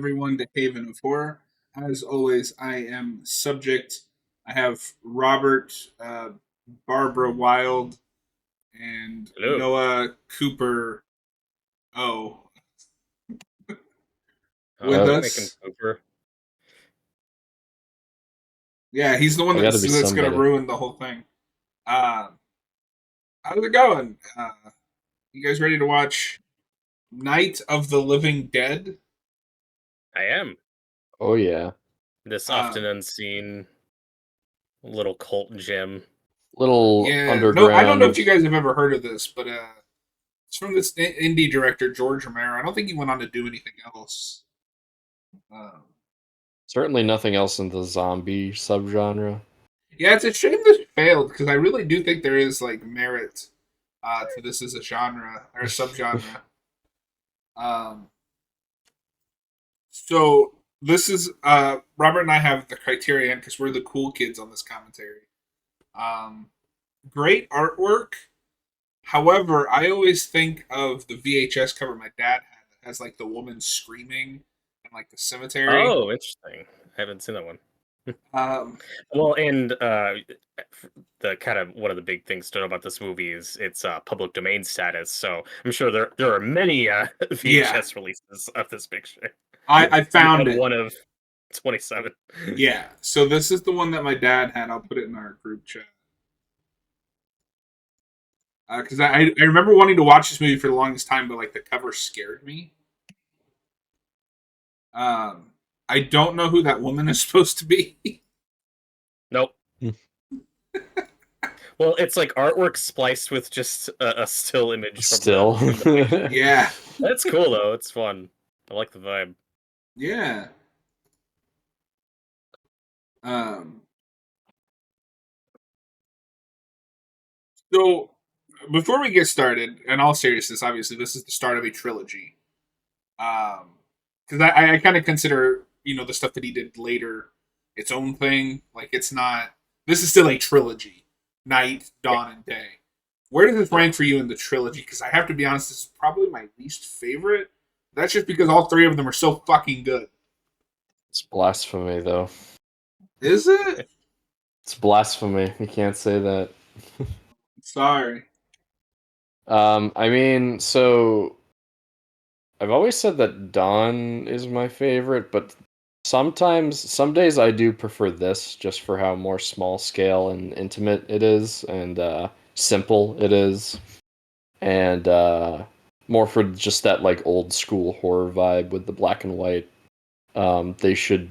everyone to Haven of Horror. As always, I am subject. I have Robert, Barbara Wild, and Hello. Noah Cooper O Oh, with we Uh, can make him us. Cooper. Yeah, he's the one I got to be that's going to somebody. ruin the whole thing. Uh, how's it going? You guys ready to watch Night of the Living Dead? I am. Oh yeah, This often Um, unseen little cult gem. little yeah, no, I don't know if underground. you guys have ever heard of this, but it's from this indie director George Romero. I don't think he went on to do anything else. Um, Certainly nothing else in the zombie subgenre. yeah, it's a shame this failed because I really do think there is like merit to this as a genre or a subgenre. Um, so this is Robert and I have the criterion because we're the cool kids on this commentary. Um, Great artwork. However, I always think of the VHS cover my dad had that has like the woman screaming and like the cemetery. Oh, interesting. I haven't seen that one. Um, Well, and the kind of one of the big things to know about this movie is its public domain status. So I'm sure there are many yeah, VHS releases of this picture. I You found had it. one of 27. Yeah, so this is the one that my dad had. I'll put it in our group chat because I remember wanting to watch this movie for the longest time, but like the cover scared me. Um, I don't know who that woman is supposed to be. Nope. Hmm. Well, it's like artwork spliced with just a still image from the Still, picture. Yeah, That's cool though. It's fun. I like the vibe. yeah. Um, so before we get started, in all seriousness, obviously this is the start of a trilogy. Because I kind of consider the stuff that he did later its own thing. Like it's not. This is still a trilogy: Night, Yeah, Dawn, and Day. Where does this yeah. rank for you in the trilogy? Because I have to be honest, this is probably my least favorite. That's just because all three of them are so fucking good. it's blasphemy though. Is it? It's blasphemy. You can't say that. Sorry. I mean, so I've always said that Dawn is my favorite, but some days I do prefer this just for how more small scale and intimate it is, and simple it is, and more for just that like old school horror vibe with the black and white. They should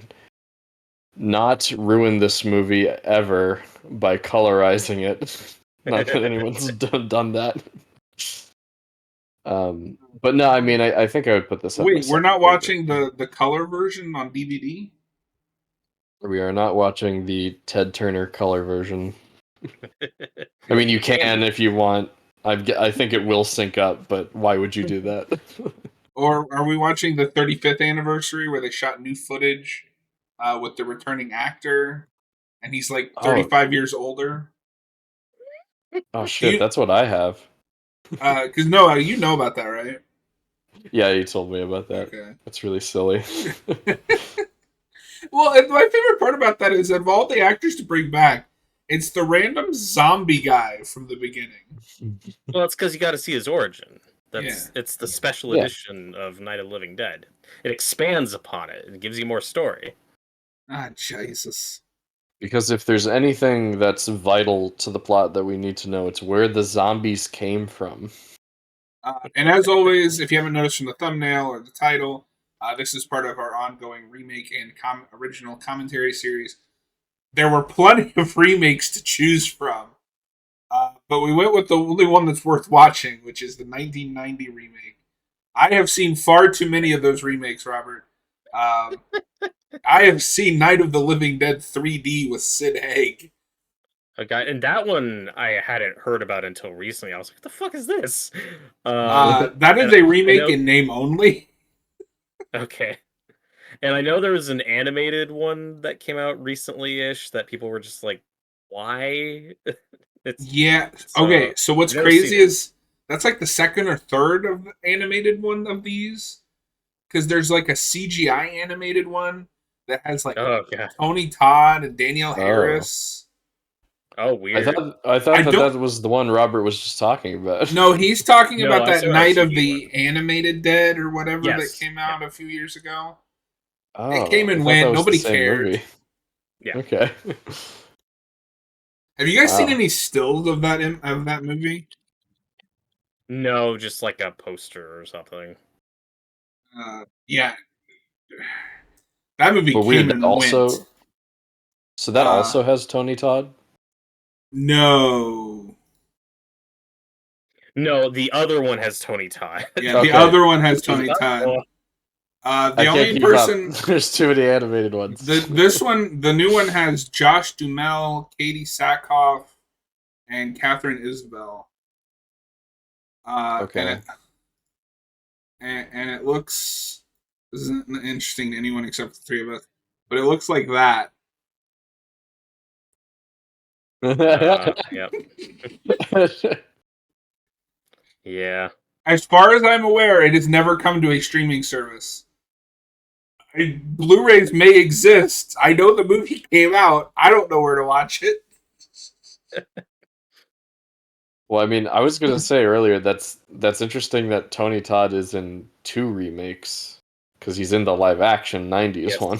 not ruin this movie ever by colorizing it. Not that anyone's done that. But no, I mean, I think I would put this at my Wait, we're second not favorite. watching the color version on DVD. We are not watching the Ted Turner color version. I mean, you And can if you want. I think it will sync up, but why would you do that? Or are we watching the 35th anniversary where they shot new footage with the returning actor and he's like Oh, 35 years older? oh Do shit, you? that's what I have. Because Noah, you know about that, right? Yeah, you told me about that. Okay. That's really silly. Well, and my favorite part about that is of all the actors to bring back, it's the random zombie guy from the beginning. well, it's because you got to see his origin. Yeah. It's the special Yeah, edition of Night of the Living Dead. It expands upon it and gives you more story. Ah, Jesus. because if there's anything that's vital to the plot that we need to know, it's where the zombies came from. And as always, if you haven't noticed from the thumbnail or the title, this is part of our ongoing remake and original commentary series. There were plenty of remakes to choose from, but we went with the only one that's worth watching, which is the 1990 remake. I have seen far too many of those remakes, Robert. Um, I have seen Night of the Living Dead 3D with Sid Haig. A guy, and that one I hadn't heard about until recently. I was like, "What the fuck is this?" That is And a I remake know, in name only. okay, and I know there was an animated one that came out recently-ish that people were just like, "Why?" it's Yeah. so Okay. So what's I've never seen crazy it. is that's like the second or third of the animated one of these. because there's like a CGI animated one that has like Oh god. Tony Todd and Danielle Oh. Harris. Oh, I weird. thought I that don't- that was the one Robert was just talking about. No, he's talking No, about I that saw a Night of CG the one. Animated Dead or whatever that Yes. came out a few years ago. Oh, It came I and thought that went. was the Nobody same cared. movie. Yeah. Okay. Have you guys seen Wow. any stills of that movie? No, just like a poster or something. Yeah, that movie But weird. came That and went. also. So that also has Tony Todd. No. No, the other one has Tony Todd. Yeah, Okay. the other one has Which is Tony not Todd. cool. The I can't only keep person, up. There's too many animated ones. this one, the new one has Josh Duhamel, Katie Sackhoff, and Catherine Isabel. Okay. And it looks. This isn't interesting to anyone except the three of us, but it looks like that. Yep. Yeah. As far as I'm aware, it has never come to a streaming service. Blu-rays may exist. I know the movie came out. I don't know where to watch it. Well, I mean, I was gonna say earlier that's interesting that Tony Todd is in 2 remakes because he's in the live action '90s Yes. one.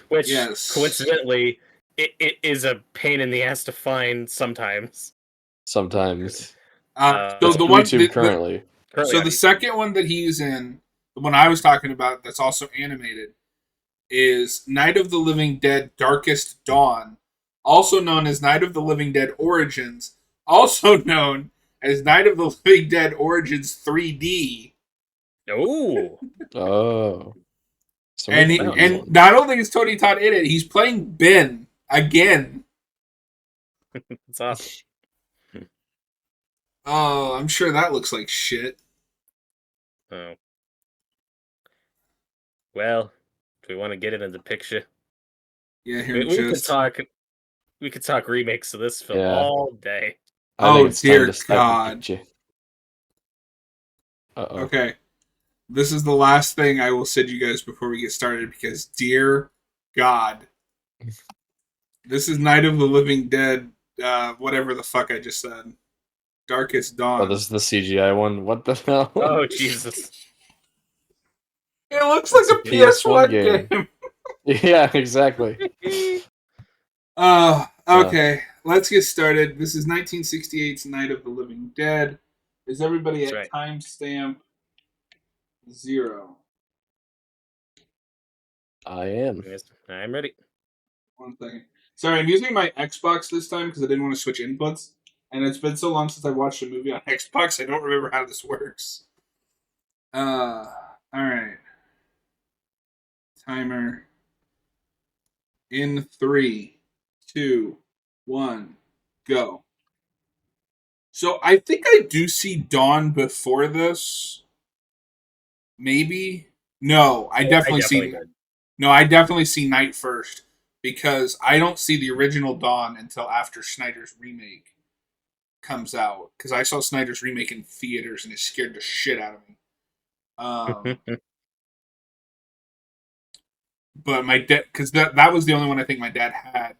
Which, Yes. coincidentally, it is a pain in the ass to find sometimes. Sometimes So it's the on one, YouTube currently. Currently so on the YouTube. second one that he's in, the one I was talking about, that's also animated, is Night of the Living Dead: Darkest Dawn, also known as Night of the Living Dead Origins, also known as Night of the Living Dead Origins 3D. Oh, Oh, so And many he, 3D and ones. not only is Tony Todd in it, he's playing Ben again. that's awesome. Oh, I'm sure that looks like shit. Oh. Well, do we want to get into the picture? Yeah, here We could just. talk. We could talk remakes of this film Yeah. all day. I Oh, think it's time dear to start the God. picture. Uh-oh. Okay. This is the last thing I will send you guys before we get started because, dear God, this is Night of the Living Dead, whatever the fuck I just said. Darkest Dawn. Oh, this is the CGI one. What the hell? Oh Jesus! It looks like It's a a PS1 PS1 game. Yeah, exactly. Okay. Let's get started. This is 1968's Night of the Living Dead. Is everybody That's at right. timestamp 0? I am. Yes, I'm ready. 1 second. Sorry, I'm using my Xbox this time because I didn't want to switch inputs. And it's been so long since I watched a movie on Xbox, I don't remember how this works. Alright. Timer. In 3, 2, 1, go. So I think I do see Dawn before this. Maybe. No, I definitely see. did. No, I definitely see Night first because I don't see the original Dawn until after Snyder's remake comes out. Because I saw Snyder's remake in theaters and it scared the shit out of me. But my dad, because that was the only one I think my dad had.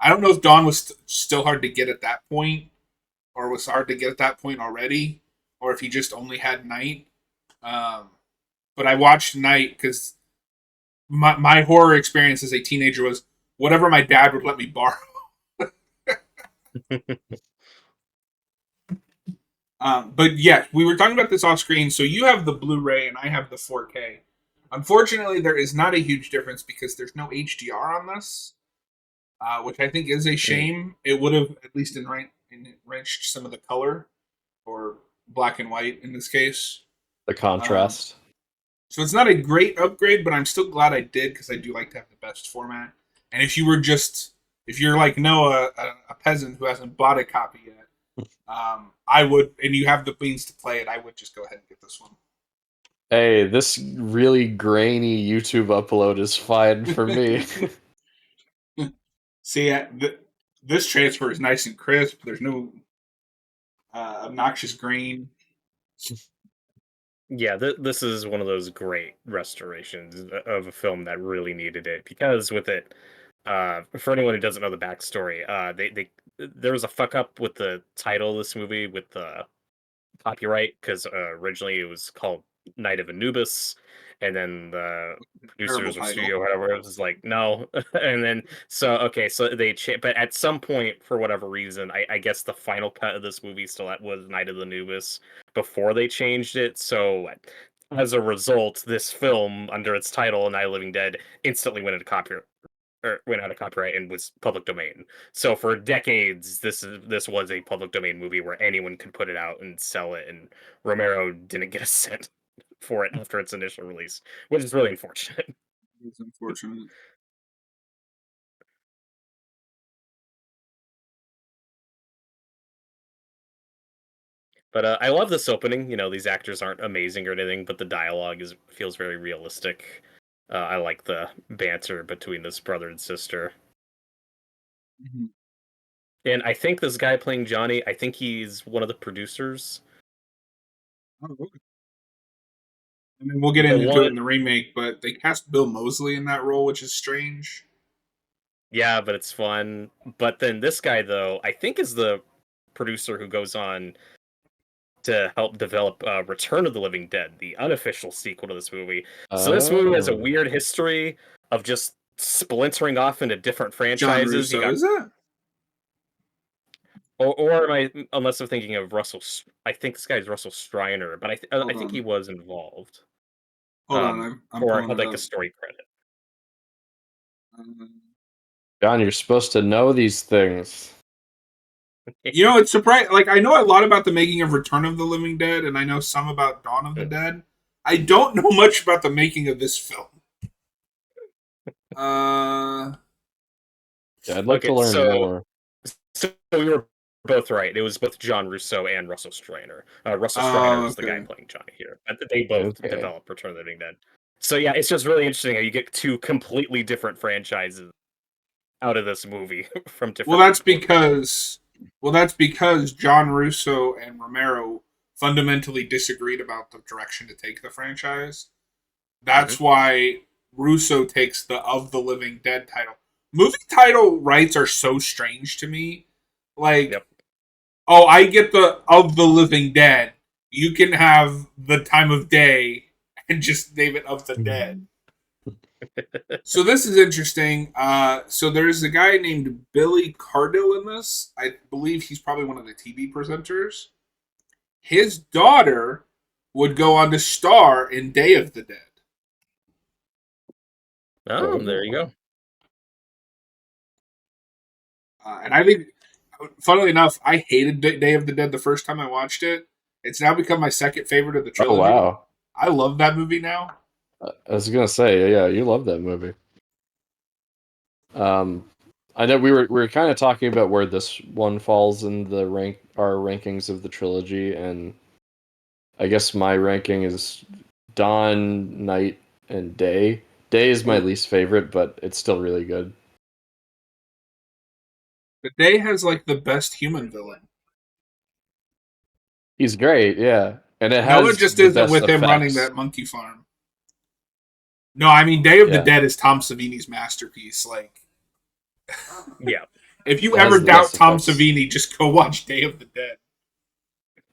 I don't know if Dawn was still hard to get at that point, or was hard to get at that point already, or if he just only had Night. But I watched Night because my horror experience as a teenager was whatever my dad would let me borrow. But yeah, we were talking about this off screen. So you have the Blu-ray and I have the 4K. Unfortunately, there is not a huge difference because there's no HDR on this, which I think is a shame. It would have at least enriched some of the color, or black and white in this case. The contrast. So it's not a great upgrade, but I'm still glad I did because I do like to have the best format. And if you're like Noah, a peasant who hasn't bought a copy yet, I would, and you have the means to play it, I would just go ahead and get this one. Hey, this really grainy YouTube upload is fine for me. See, this transfer is nice and crisp. There's no obnoxious grain. Yeah, this is one of those great restorations of a film that really needed it, because with it, for anyone who doesn't know the backstory, they there was a fuck up with the title of this movie with the copyright, because originally it was called Night of Anubis, and then the Terrible producers or title. studio whatever it was like no, and then so okay, so but at some point for whatever reason, I guess the final cut of this movie still was Night of Anubis before they changed it. So as a result, this film under its title Night of the Living Dead instantly went into copyright or went out of copyright and was public domain. So for decades, this was a public domain movie where anyone could put it out and sell it, and Romero didn't get a cent for it after its initial release, which is really unfortunate. It's unfortunate. But I love this opening. You know, these actors aren't amazing or anything, but the dialogue is feels very realistic. I like the banter between this brother and sister. Mhm. And I think this guy playing Johnny, I think he's one of the producers. Oh, okay. I mean, we'll get The into it one, in the remake, but they cast Bill Moseley in that role, which is strange. yeah, but it's fun. But then this guy, though, I think is the producer who goes on to help develop Return of the Living Dead, the unofficial sequel to this movie. So this movie has a Oh, weird history of just splintering off into different John franchises. You Russo, got, is it? or am I, unless I'm thinking of Russell, I think this guy's Russell Striner, but I Hold think he on. was involved Hold on. I'm for pulling it like a up. story credit. Um, John, you're supposed to know these things. it's surprising. Like, I know a lot about the making of Return of the Living Dead, and I know some about Dawn of the Dead. I don't know much about the making of this film. Uh, Yeah, I'd like to Okay, learn more. so we were both right. It was both John Russo and Russell Striner. Russell Striner is the guy okay. playing Johnny here. They both Okay. developed Return of the Living Dead. So yeah, it's just really interesting how you get two completely different franchises out of this movie from Well, different that's people. because, John Russo and Romero fundamentally disagreed about the direction to take the franchise. Hmm. That's why Russo takes the Of the Living Dead title. Movie title rights are so strange to me. Like, Yep. oh, I get the Of the Living Dead. You can have the time of day and just name it Of the Dead. So this is interesting. So there's a guy named Billy Cardill in this. I believe he's probably one of the TV presenters. His daughter would go on to star in Day of the Dead. Oh, there you go. And I think, funnily enough, I hated Day of the Dead the first time I watched it. It's now become my second favorite of the Oh trilogy. wow. I love that movie now. I was gonna say, yeah, you love that movie. Um, I know we were kind of talking about where this one falls in the our rankings of the trilogy, and I guess my ranking is Dawn, Night, and Day. Day is my Ooh. least favorite, but it's still really good. The Day has like the best human villain. He's great, yeah, and it No, it has just the isn't best with him running effects. that monkey farm. No, I mean Day of the Yeah, Dead is Tom Savini's masterpiece. Like, Yeah. if you it ever has the doubt best Tom effects. Savini, just go watch Day of the Dead.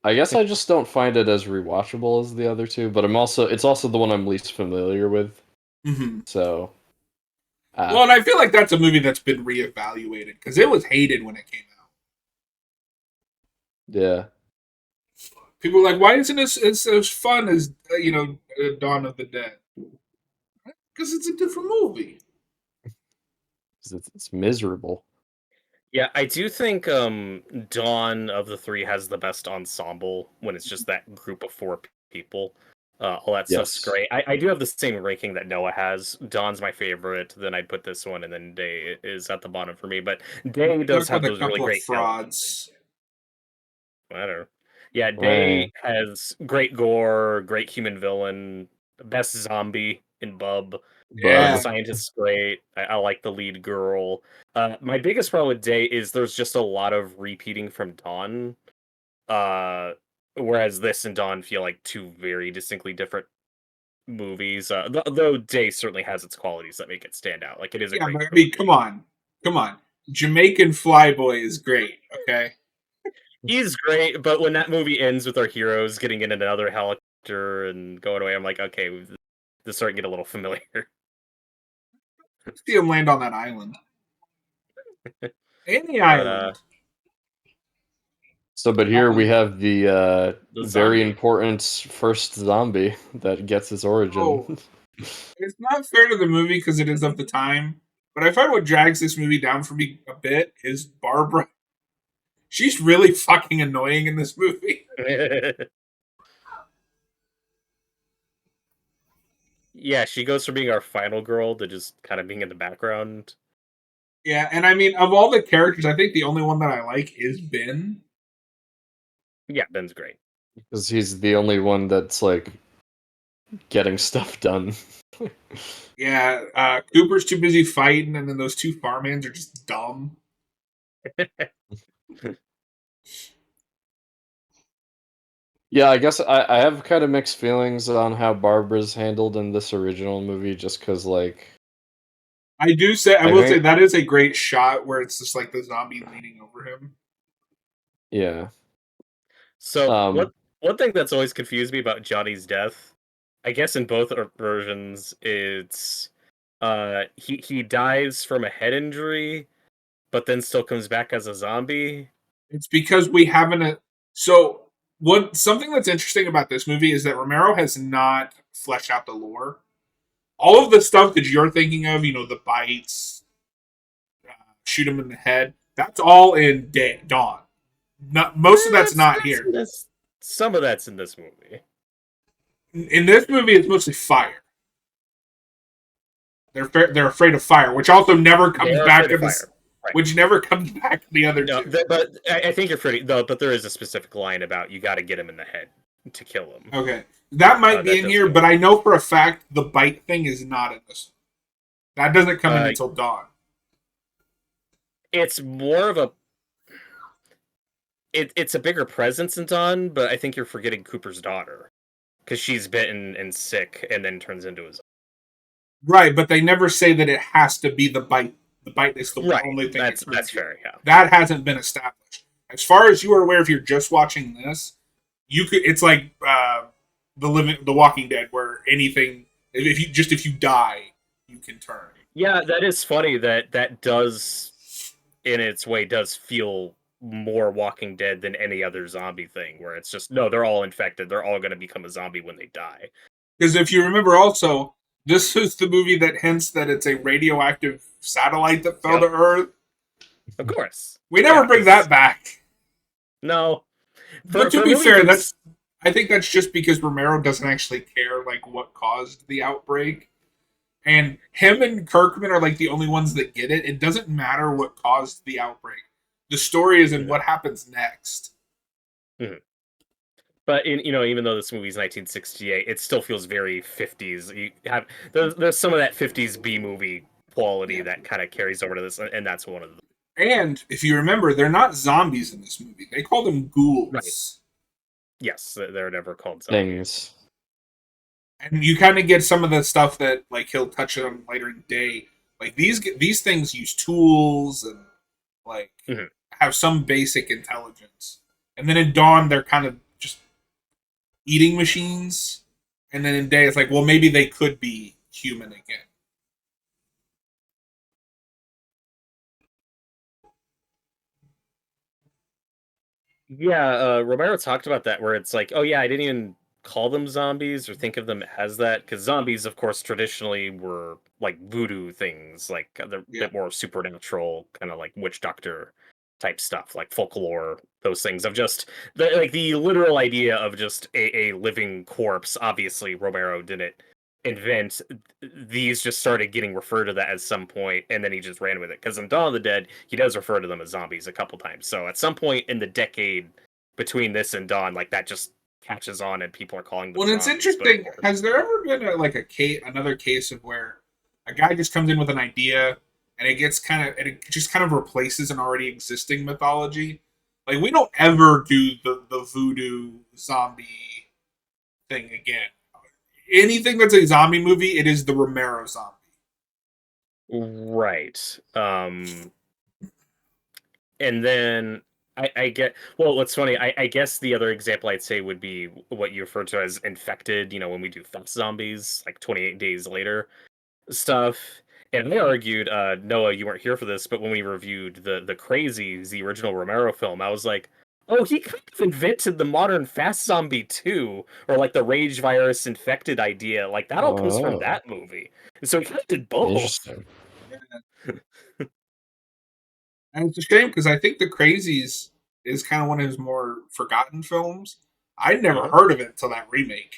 I guess I just don't find it as rewatchable as the other two, but it's also the one I'm least familiar with. Mm-hmm. So, Well, ah, and I feel like that's a movie that's been reevaluated because it was hated when it came out. yeah. People were like, "Why isn't this as fun as Dawn of the Dead?" Because it's a different movie. 'Cause it's miserable. Yeah, I do think Dawn of the three has the best ensemble when it's just that group of four people. All that stuff's Yes. great. I do have the same ranking that Noah has. Dawn's my favorite. Then I'd put this one, and then Day is at the bottom for me. But Day does Stuck have with a those really couple of great frauds. matter. Yeah, Eh, Day has great gore, great human villain, best zombie in Bub. The Yeah, Bub. scientist's great. I like the lead girl. My biggest problem with Day is there's just a lot of repeating from Dawn. Uh, Whereas this and Dawn feel like two very distinctly different movies. Though Day certainly has its qualities that make it stand out. Like, it is a Yeah, great but I mean, trilogy. come on. Jamaican Flyboy is great. Okay. He's great, but when that movie ends with our heroes getting in another helicopter and going away, I'm like, okay, this is starting to get a little familiar. See him land on that island. Any But island. So, but here we have the the very zombie. important first zombie that gets its origin. Oh, it's not fair to the movie because it is of the time. But I find what drags this movie down for me a bit is Barbara. She's really fucking annoying in this movie. Yeah, she goes from being our final girl to just kind of being in the background. Yeah, and I mean, of all the characters, I think the only one that I like is Ben. Yeah, Ben's great. Because he's the only one that's like getting stuff done. Yeah, Cooper's too busy fighting, and then those two farmhands are just dumb. Yeah, I guess I have kind of mixed feelings on how Barbara's handled in this original movie, just because like I I will say think that is a great shot where it's just like the zombie leaning over him. yeah. So Um, one thing that's always confused me about Johnny's death, I guess in both versions, it's he dies from a head injury, but then still comes back as a zombie. It's because we haven't. So what? Something that's interesting about this movie is that Romero has not fleshed out the lore. All of the stuff that you're thinking of, the bites, shoot him in the head, that's all in Dawn. Not, most of that's not here. Some of that's in this movie. In this movie, it's mostly fire. They're afraid of fire, which also never comes back in this. Right. Which never comes back in the other two. But I think you're pretty though. But there is a specific line about you got to get him in the head to kill him. Okay, that might be in here, but I know for a fact the bite thing is not in this. That doesn't come in until Dawn. It's more of a. It's a bigger presence in Dawn, but I think you're forgetting Cooper's daughter because she's bitten and sick, and then turns into a zombie. Right, but they never say that it has to be the bite. The bite is the only thing. That's fair. Yeah, that hasn't been established. As far as you are aware, if you're just watching this, you could. It's like the Walking Dead, where anything if you die, you can turn. Yeah, that is funny. That does, in its way, does feel more Walking Dead than any other zombie thing, where it's just no, they're all infected. They're all going to become a zombie when they die. Because if you remember, also. This is the movie that hints that it's a radioactive satellite that fell to Earth. Of course. We never bring that back. No. But to be fair, I think that's just because Romero doesn't actually care like what caused the outbreak. And him and Kirkman are like the only ones that get it. It doesn't matter what caused the outbreak. The story is in what happens next. Mm-hmm. But even though this movie's 1968, it still feels very 50s. You have there's some of that 50s B movie quality that kind of carries over to this, and that's one of them. And if you remember, they're not zombies in this movie. They call them ghouls. Right. Yes, they're never called zombies. And you kind of get some of the stuff that like he'll touch on later in the day. Like these things use tools and like have some basic intelligence. And then in Dawn, they're kind of just eating machines, and then in Day it's like, well, maybe they could be human again. Yeah, Romero talked about that, where it's like, oh yeah, I didn't even call them zombies or think of them as that, because zombies, of course, traditionally were like voodoo things, like they're a bit more supernatural, kind of like witch doctor type stuff, like folklore, those things of just the literal idea of just a living corpse. Obviously, Romero didn't invent. These just started getting referred to that at some point, and then he just ran with it. Because in Dawn of the Dead, he does refer to them as zombies a couple times. So at some point in the decade between this and Dawn, like that just catches on, and people are calling them. Well, it's interesting. Has there ever been another case of where a guy just comes in with an idea? And it just kind of replaces an already existing mythology. Like we don't ever do the voodoo zombie thing again. Anything that's a zombie movie, it is the Romero zombie. Right. And then I get well. What's funny? I guess the other example I'd say would be what you referred to as infected. You know, when we do fast zombies, like 28 days later stuff. And I argued, Noah, you weren't here for this, but when we reviewed the Crazies, the original Romero film, I was like, oh, he kind of invented the modern fast zombie too, or like the rage virus infected idea. Like that all comes from Oh, that movie. And so he kind of did both. interesting. And it's a shame because I think The Crazies is kind of one of his more forgotten films. I'd never Uh-huh. heard of it until that remake.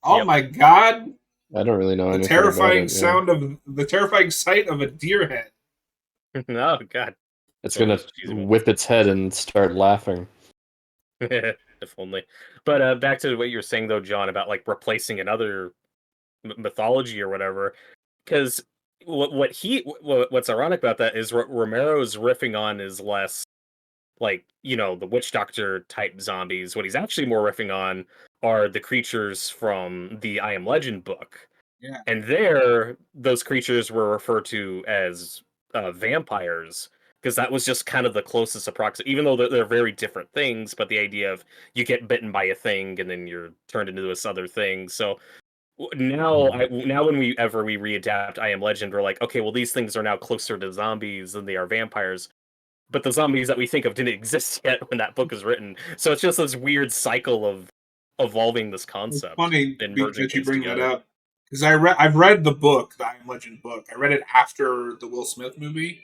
Oh Yep. my god, I don't really know the anything about terrifying it. Yeah, sound of the terrifying sight of a deer head. Oh God. it's One of gonna those cheesy ones. whip its head and start laughing. If only. But back to what you were saying though, John, about like replacing another mythology or whatever. Because what's ironic about that is what Romero's riffing on is less like the witch doctor type zombies. What he's actually more riffing on are the creatures from the I Am Legend book, Yeah. and there those creatures were referred to as vampires because that was just kind of the closest approximate, even though they're very different things. But the idea of you get bitten by a thing and then you're turned into this other thing. So now when we readapt I Am Legend, we're like, okay, well these things are now closer to zombies than they are vampires. But the zombies that we think of didn't exist yet when that book was written. So it's just this weird cycle of evolving this It's concept funny and merging that you things bring that together. up because I've read the book, the I Am Legend book. I read it after the Will Smith movie,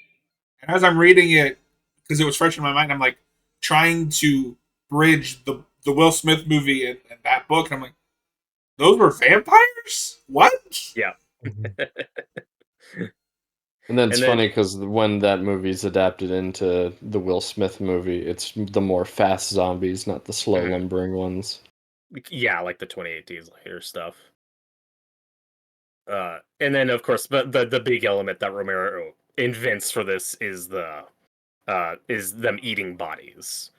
and as I'm reading it, because it was fresh in my mind, I'm like trying to bridge the Will Smith movie and that book, and I'm like, those were vampires? What? Yeah. And then it's And then funny because when that movie's adapted into the Will Smith movie, it's the more fast zombies, not the slow mhm, lumbering ones. yeah, like the 28 days later stuff. And then of course, but the big element that Romero invents for this is them eating bodies.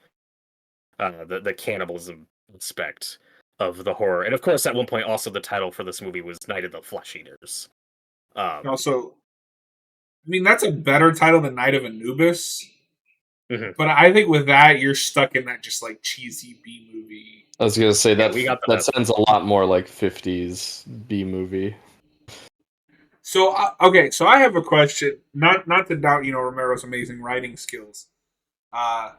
The cannibalism aspect of the horror. And of course at one point also the title for this movie was Night of the Flesh Eaters. Um Also, I mean, that's a better title than Night of Anubis, mhm. but I think with that, you're stuck in that just like cheesy B movie. I was gonna say Yeah, that we got the that best sounds a lot more like '50s B movie. So okay, so I have a question. Not to doubt Romero's amazing writing skills. Uh,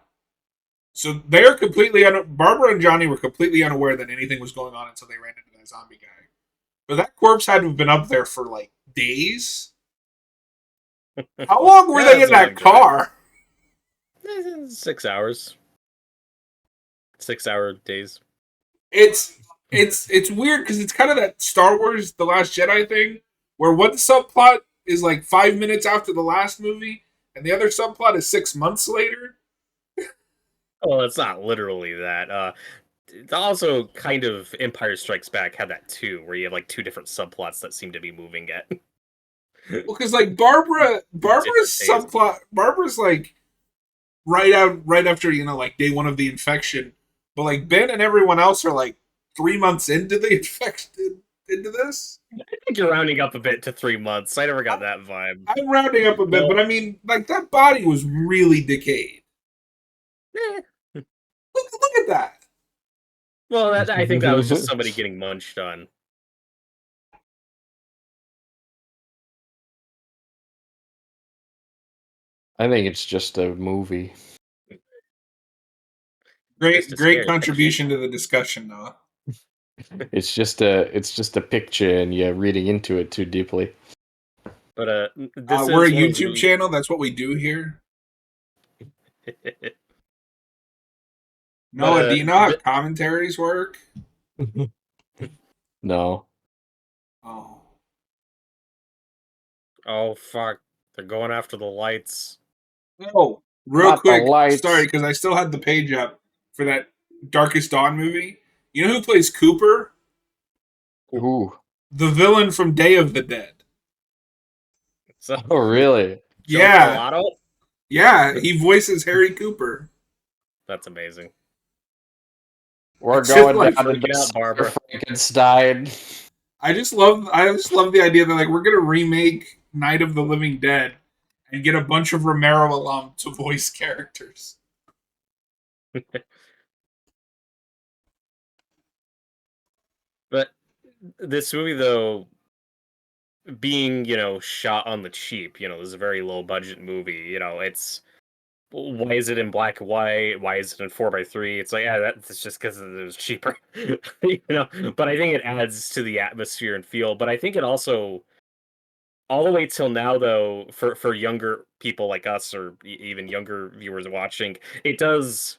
so they're completely Barbara and Johnny were completely unaware that anything was going on until they ran into that zombie guy. But that corpse had to have been up there for like days. How long were Yeah, they in it's a that long drive. car? 6 hours. 6 hour days. It's it's weird because it's kind of that Star Wars: The Last Jedi thing, where one subplot is like 5 minutes after the last movie, and the other subplot is 6 months later. Well, it's not literally that. It's also kind of Empire Strikes Back had that too, where you have like two different subplots that seem to be moving at Well, because like Barbara's different pace. subplot, Barbara's like right after like day one of the infection, but like Ben and everyone else are like 3 months into the infection into this. I think you're rounding up a bit to 3 months. I never got I, that vibe. I'm rounding up a bit, Well, but I mean, like that body was really decayed. eh. Look at that. Well, I think that was just somebody getting munched on. I think it's just a movie. Just a Great scary picture. contribution to the discussion, Noah. It's just a picture, and you're reading into it too deeply. But this We're a is one of YouTube the channel. That's what we do here. but Noah, do you know how commentaries work? No. Oh, oh fuck, they're going after the lights. oh, real Not the quick. Sorry, lights. because I still had the page up for that Darkest Dawn movie. You know who plays Cooper? Ooh. The villain from Day of the Dead. So Oh, really? Joe Yeah, Pilato. Yeah, he voices Harry Cooper. That's amazing. We're It's just going like down to freaking out, Barbara. Frankenstein. I just love the idea that like we're gonna remake Night of the Living Dead and get a bunch of Romero alum to voice characters. But this movie, though, being shot on the cheap, this is a very low budget movie. It's why is it in black and white? Why is it in 4:3? It's like, yeah, that's just because it was cheaper, But I think it adds to the atmosphere and feel. But I think it also, all the way till now, though, for younger people like us or even younger viewers watching, it does.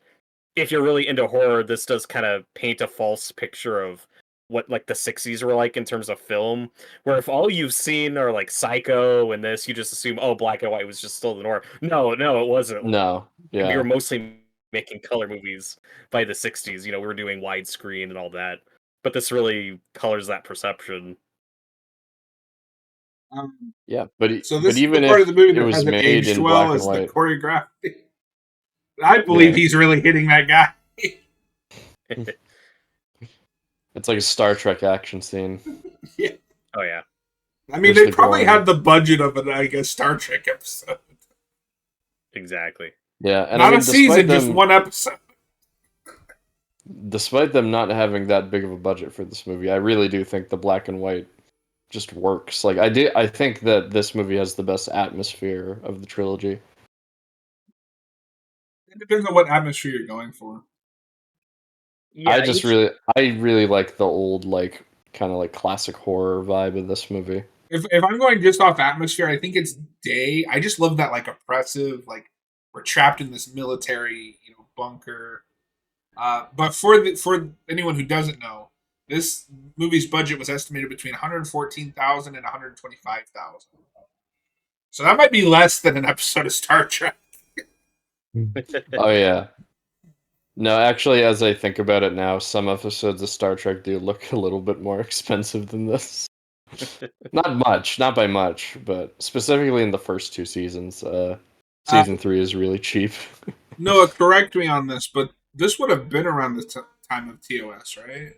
If you're really into horror, this does kind of paint a false picture of what like the 60s were like in terms of film. Where if all you've seen are like Psycho and this, you just assume, oh, black and white was just still the norm. No, no, it wasn't. No, We were yeah. mostly making color movies by the 60s. We were doing widescreen and all that. But this really colors that perception. Um, Yeah, but so but this is the even part of if the movie it that was hasn't made aged in well black and is the white, choreography. I believe yeah, he's really hitting that guy. it's like a Star Trek action scene. Yeah. Oh yeah, I mean, Where's they the probably groin? had the budget of an, I guess, Star Trek episode. exactly. Yeah, and I Not a mean, season, just one episode. despite them not having that big of a budget for this movie, I really do think the black and white just works. Like I think that this movie has the best atmosphere of the trilogy. It depends on what atmosphere you're going for. Yeah, I really like the old like kind of like classic horror vibe of this movie. If I'm going just off atmosphere, I think it's day. I just love that like oppressive, like we're trapped in this military, bunker. But for anyone who doesn't know, this movie's budget was estimated between 114,000 and 125,000. So that might be less than an episode of Star Trek. Oh yeah. No, actually, as I think about it now, some episodes of Star Trek do look a little bit more expensive than this. Not much, not by much, but specifically in the first two seasons. Uh, Season 3 is really cheap. Noah, correct me on this, but this would have been around the time of TOS, right?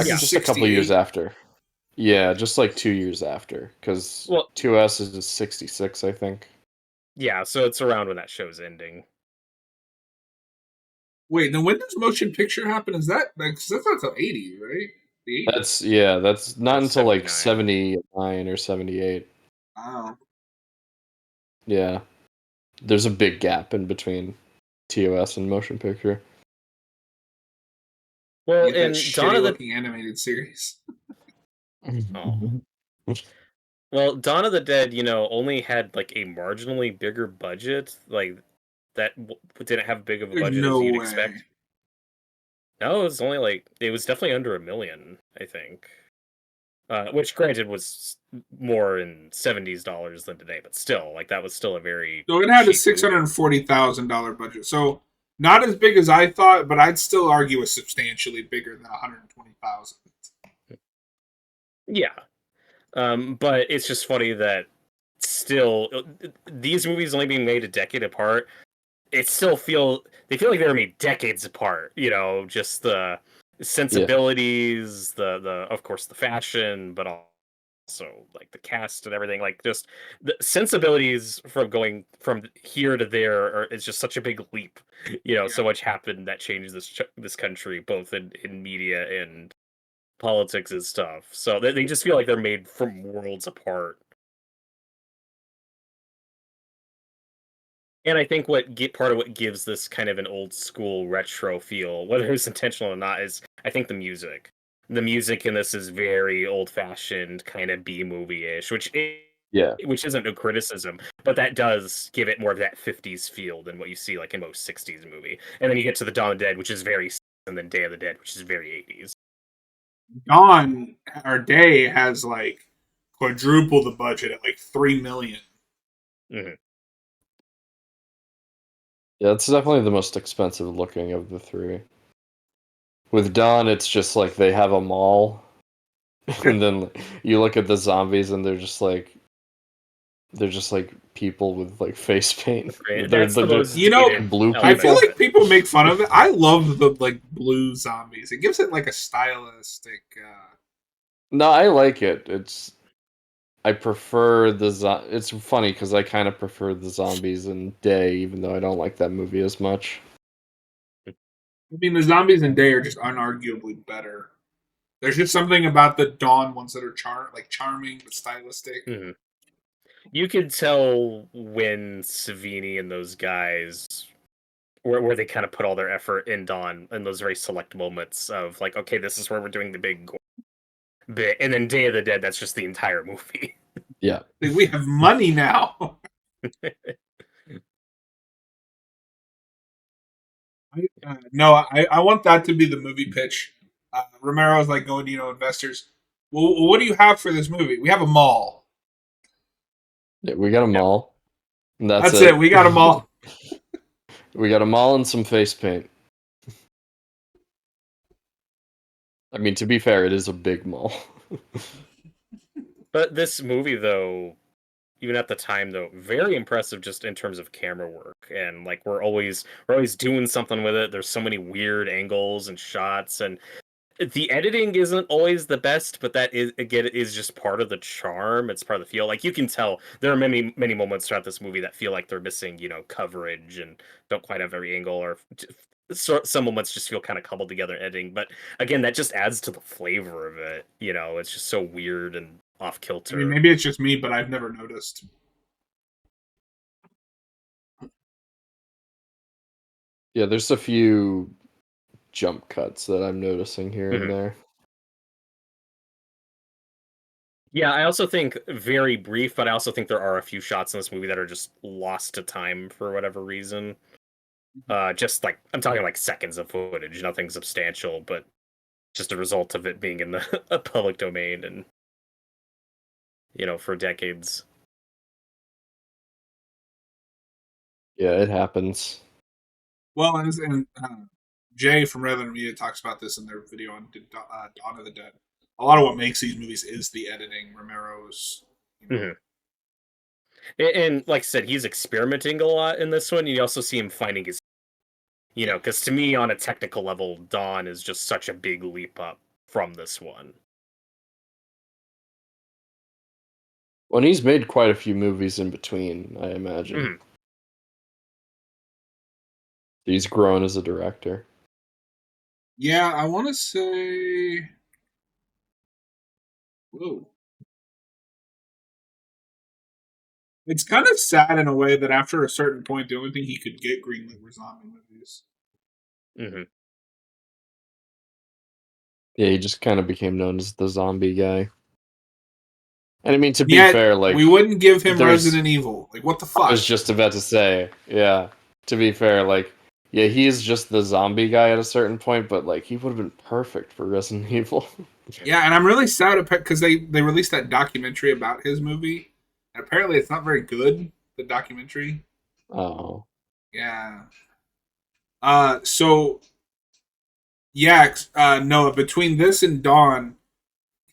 This is Just a couple years 68. after. Yeah, just like 2 years after, because well, 2S is 66, I think. yeah. So it's around when that show's ending. Wait, now when does motion picture happen? Is that like, 'cause that's not till 80, right? The 80s. That's not That's until like 79. 79 or 78. Wow. Yeah. There's a big gap in between TOS and motion picture. Well, You get that in Dawn shitty of the looking animated series. oh, well, Dawn of the Dead, only had like a marginally bigger budget, like that didn't have big of a There's budget as no you'd way. expect. No, it was only like it was definitely under a million, I think. Which, granted, was more in $70s than today, but still, like that was still a very So it had a cheap movie. $640,000 budget. So not as big as I thought, but I'd still argue it's substantially bigger than 120,000. Yeah, but it's just funny that still these movies only being made a decade apart, it still they feel like they were made decades apart. Just the Yeah. sensibilities, the of course the fashion, but also like the cast and everything. Like just the sensibilities from going from here to there is just such a big leap. Yeah. So much happened that changed this country, both in media and politics and stuff. So they just feel like they're made from worlds apart. And I think part of what gives this kind of an old school retro feel, whether it's intentional or not, is I think the music. The music in this is very old fashioned, kind of B movie ish, Yeah. which isn't a criticism, but that does give it more of that 50s feel than what you see like in most 60s movie. And then you get to the Dawn of the Dead, which is very, and then Day of the Dead, which is very 80s. Dawn or Day has like quadruple the budget at like 3 million. Mm-hmm. Yeah, it's definitely the most expensive looking of the three. With Dawn, it's just like they have a mall, and then you look at the zombies, and they're just like they're just like people with like face paint. Great. They're, That's the they're most You know, dated blue I element feel of people. like it. people make fun of it. I love the like blue zombies. It gives it like a stylistic. No, I like it. I prefer it's funny because I kind of prefer the zombies in Day, even though I don't like that movie as much. I mean, the zombies in Day are just unarguably better. There's just something about the Dawn ones that are charming but stylistic. Mhm. You could tell when Savini and those guys where they kind of put all their effort in Dawn in those very select moments of like, okay, this is where we're doing the big bit, and then Day of the Dead, that's just the entire movie. Yeah. Like, we have money now. I want that to be the movie pitch. Romero's like going to investors. Well, what do you have for this movie? We have a mall. Yeah, we got them Yep. all. And that's That's it. We got a mall. We got them all and some face paint. I mean, to be fair, it is a big mall. But this movie, though, even at the time, though, very impressive just in terms of camera work, and like we're always doing something with it. There's so many weird angles and shots, and the editing isn't always the best, but that is again is just part of the charm. It's part of the feel. Like you can tell there are many moments throughout this movie that feel like they're missing, coverage and don't quite have every angle, or some moments just feel kind of cobbled together in editing. But again, that just adds to the flavor of it. It's just so weird and off I kilter. mean, maybe it's just me, but I've never noticed. Yeah, there's a few jump cuts that I'm noticing here Mhm. and there. Yeah, I also think very brief, but I also think there are a few shots in this movie that are just lost to time for whatever reason. Just like I'm talking like seconds of footage, nothing substantial, but just a result of it being in the a public domain and for decades. Yeah, it happens. Well, and Jay from Rather Media talks about this in their video on Dawn of the Dead. A lot of what makes these movies is the editing. Romero's, Mhm. And like I said, he's experimenting a lot in this one. You also see him finding his, because to me, on a technical level, Dawn is just such a big leap up from this one. Well, and he's made quite a few movies in between, I imagine. Mhm. He's grown as a director. Yeah, I want to say. Whoa. It's kind of sad in a way that after a certain point, the only thing he could get greenlit were zombie movies. Mm-hmm. Yeah, he just kind of became known as the zombie guy. And I mean, to be Yet fair, like we wouldn't give him there's- Resident Evil. Like, what the I fuck? was just about to say, yeah. To be fair, like, yeah, he is just the zombie guy at a certain point, but like, he would have been perfect for Resident Evil. Yeah, and I'm really sad because they released that documentary about his movie, and apparently it's not very good. The documentary. Oh, Yeah. So yeah, Noah. Between this and Dawn,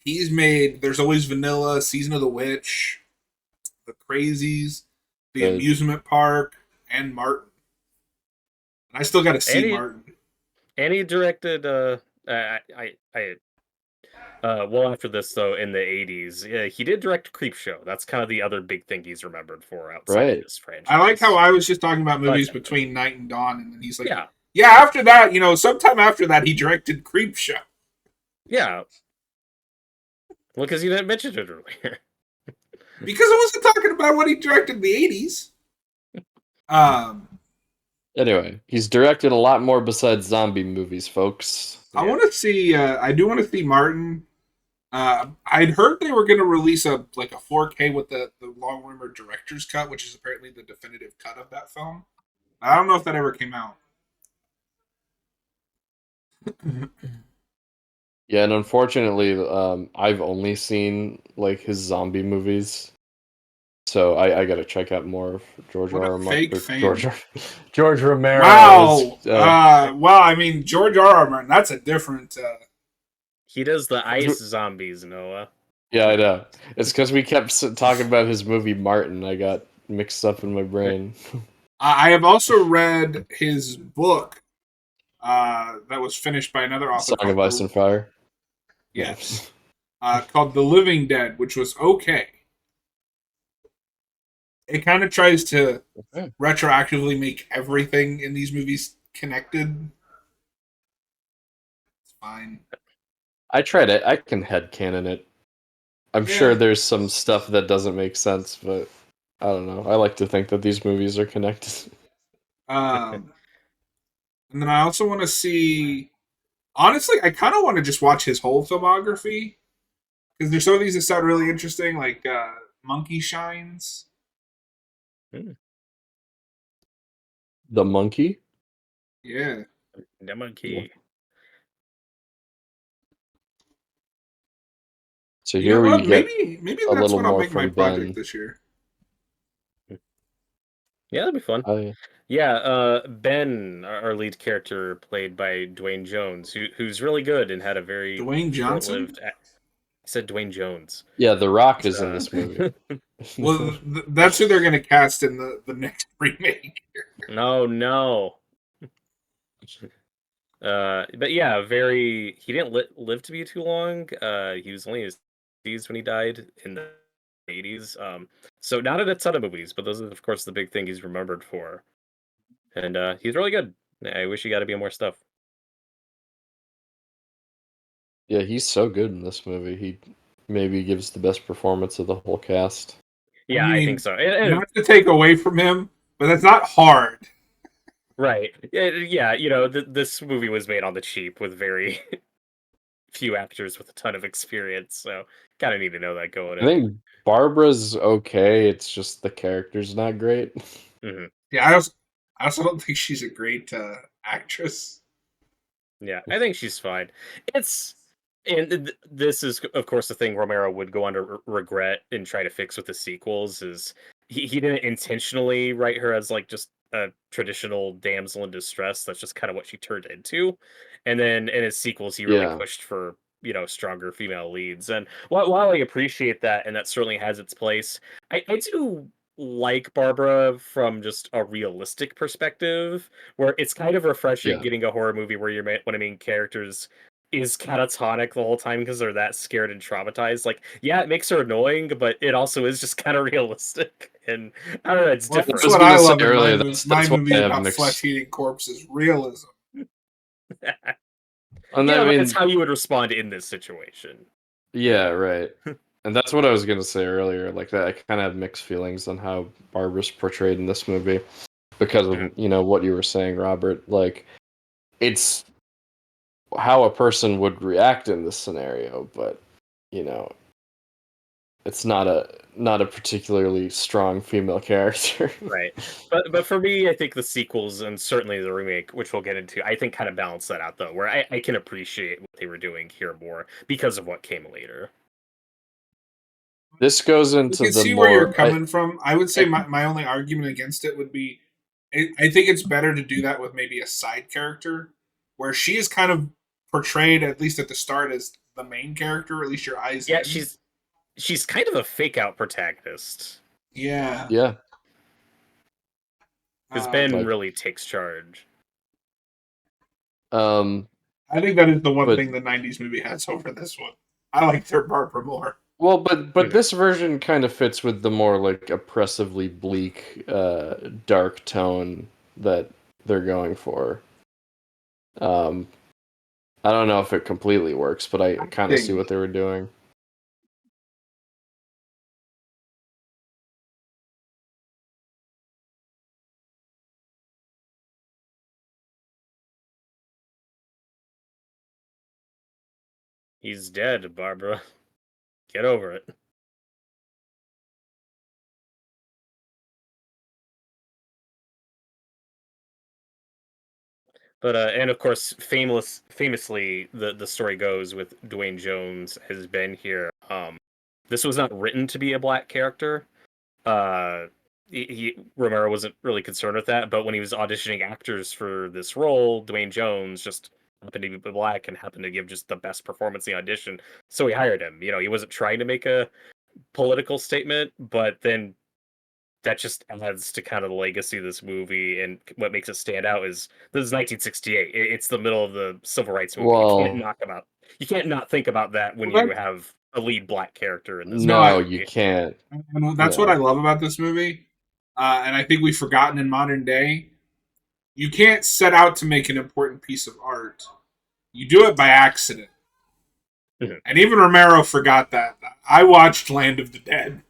he's made. There's always Vanilla, Season of the Witch, The Crazies, The the Amusement Park, and Martin. And I still got to see And he Martin. and he directed I well after this though in the 80s, yeah, he did direct Creepshow. That's kind of the other big thing he's remembered for outside of right. this franchise. I like how I was just talking about I like movies that. between Night and Dawn, and then he's like, Yeah. yeah, after that, sometime after that, he directed Creepshow. Yeah. Well, because you didn't mention it earlier. Because I wasn't talking about what he directed in the 80s. Anyway, he's directed a lot more besides zombie movies, folks. I want to see. I do want to see Martin. I'd heard they were going to release a 4K with the long rumored director's cut, which is apparently the definitive cut of that film. I don't know if that ever came out. Yeah, and unfortunately, I've only seen like his zombie movies, so I gotta check out more of George What a R. R. fake fan. George Romero. Wow. Well, I mean, George R. R. Martin. That's a different. He does the ice zombies, Noah. Yeah, I know. It's because we kept talking about his movie Martin. I got mixed up in my brain. I have also read his book that was finished by another author Song of called Ice and Fire. No. Yes, called The Living Dead, which was okay. It kind of tries to Okay. retroactively make everything in these movies connected. It's fine. I tried it. I can headcanon it. I'm sure Yeah. there's some stuff that doesn't make sense, but I don't know. I like to think that these movies are connected. Um, and then I also want to see. Honestly, I kind of want to just watch his whole filmography because there's some of these that sound really interesting, like Monkey Shines. Hmm, The monkey? Yeah, the Yeah. monkey. So you know here we what? get Maybe a that's little what I'll more make my from project Ben. this year. Yeah, that'd be fun. I Yeah, Ben, our lead character, played by Dwayne Jones, who's really good and had a very Dwayne Johnson. short-lived. I said Dwayne Jones. Yeah, The Rock He's, is in this movie. Well, that's who they're going to cast in the next remake. no, no. But yeah, very. He didn't live to be too long. He was only in his 80s when he died in the 80s. So not in a ton of movies, but those are of course the big thing he's remembered for. And he's really good. I wish he got to be in more stuff. Yeah, he's so good in this movie. He maybe gives the best performance of the whole cast. I Yeah, I think mean, so. not to take away from him, but that's not hard. Right. Yeah, this movie was made on the cheap with very few actors with a ton of experience, so kind of need to know that going I in. think Barbara's okay. It's just the character's not great. Hmm. Yeah, I also don't think she's a great actress. Yeah, I think she's fine. It's this is of course the thing Romero would go on to regret and try to fix with the sequels is he didn't intentionally write her as like just a traditional damsel in distress. That's just kind of what she turned into. And then in his sequels, he really Yeah. pushed for stronger female leads. And while I appreciate that, and that certainly has its place, I do like Barbara from just a realistic perspective where it's kind of refreshing Yeah. getting a horror movie where one of the main characters is catatonic the whole time because they're that scared and traumatized. Like, yeah, it makes her annoying, but it also is just kind of realistic. And I don't know, it's Well, I that's different. was what gonna I say love in earlier my that's why I movies have about mixed. flesh eating corpses. Realism. And I Yeah, but that's mean, how you would respond in this situation. yeah, right. And that's what I was gonna say earlier. Like that, I kind of have mixed feelings on how Barbara's portrayed in this movie because of Mhm. what you were saying, Robert. Like it's how a person would react in this scenario, but you know, it's not a particularly strong female character. Right. But for me, I think the sequels and certainly the remake, which we'll get into, I think kind of balance that out though, where I can appreciate what they were doing here more because of what came later. This goes I into can the see where you're more coming from. I would say I my only argument against it would be I think it's better to do that with maybe a side character where she is kind of portrayed, at least at the start, as the main character, or at least your eyes Yeah, in. she's kind of a fake out protagonist Yeah. yeah, because Ben Um, like really takes charge. um I think that is the one but thing the 90s movie has over this one. I like their Barbara more. well, but Mhm. this version kind of fits with the more like oppressively bleak, dark tone that they're going for. Um, I don't know if it completely works, but I kind of see Thing. what they were doing. He's dead, Barbara. Get over it. But and of course, famously, the story goes with Dwayne Jones has been here. This was not written to be a black character. Uh, Romero wasn't really concerned with that, but when he was auditioning actors for this role, Dwayne Jones just happened to be black and happened to give just the best performance in the audition. So he hired him. He wasn't trying to make a political statement, but then that just adds to kind of the legacy of this movie. And what makes it stand out is this is 1968. It's the middle of the civil rights movement. Well, You can't not think about that when Well, you have a lead black character in this No, no, movie. you can't. and that's what I love about this movie. And I think we've forgotten in modern day. You can't set out to make an important piece of art. You do it by accident. Mhm. And even Romero forgot that. I watched Land of the Dead.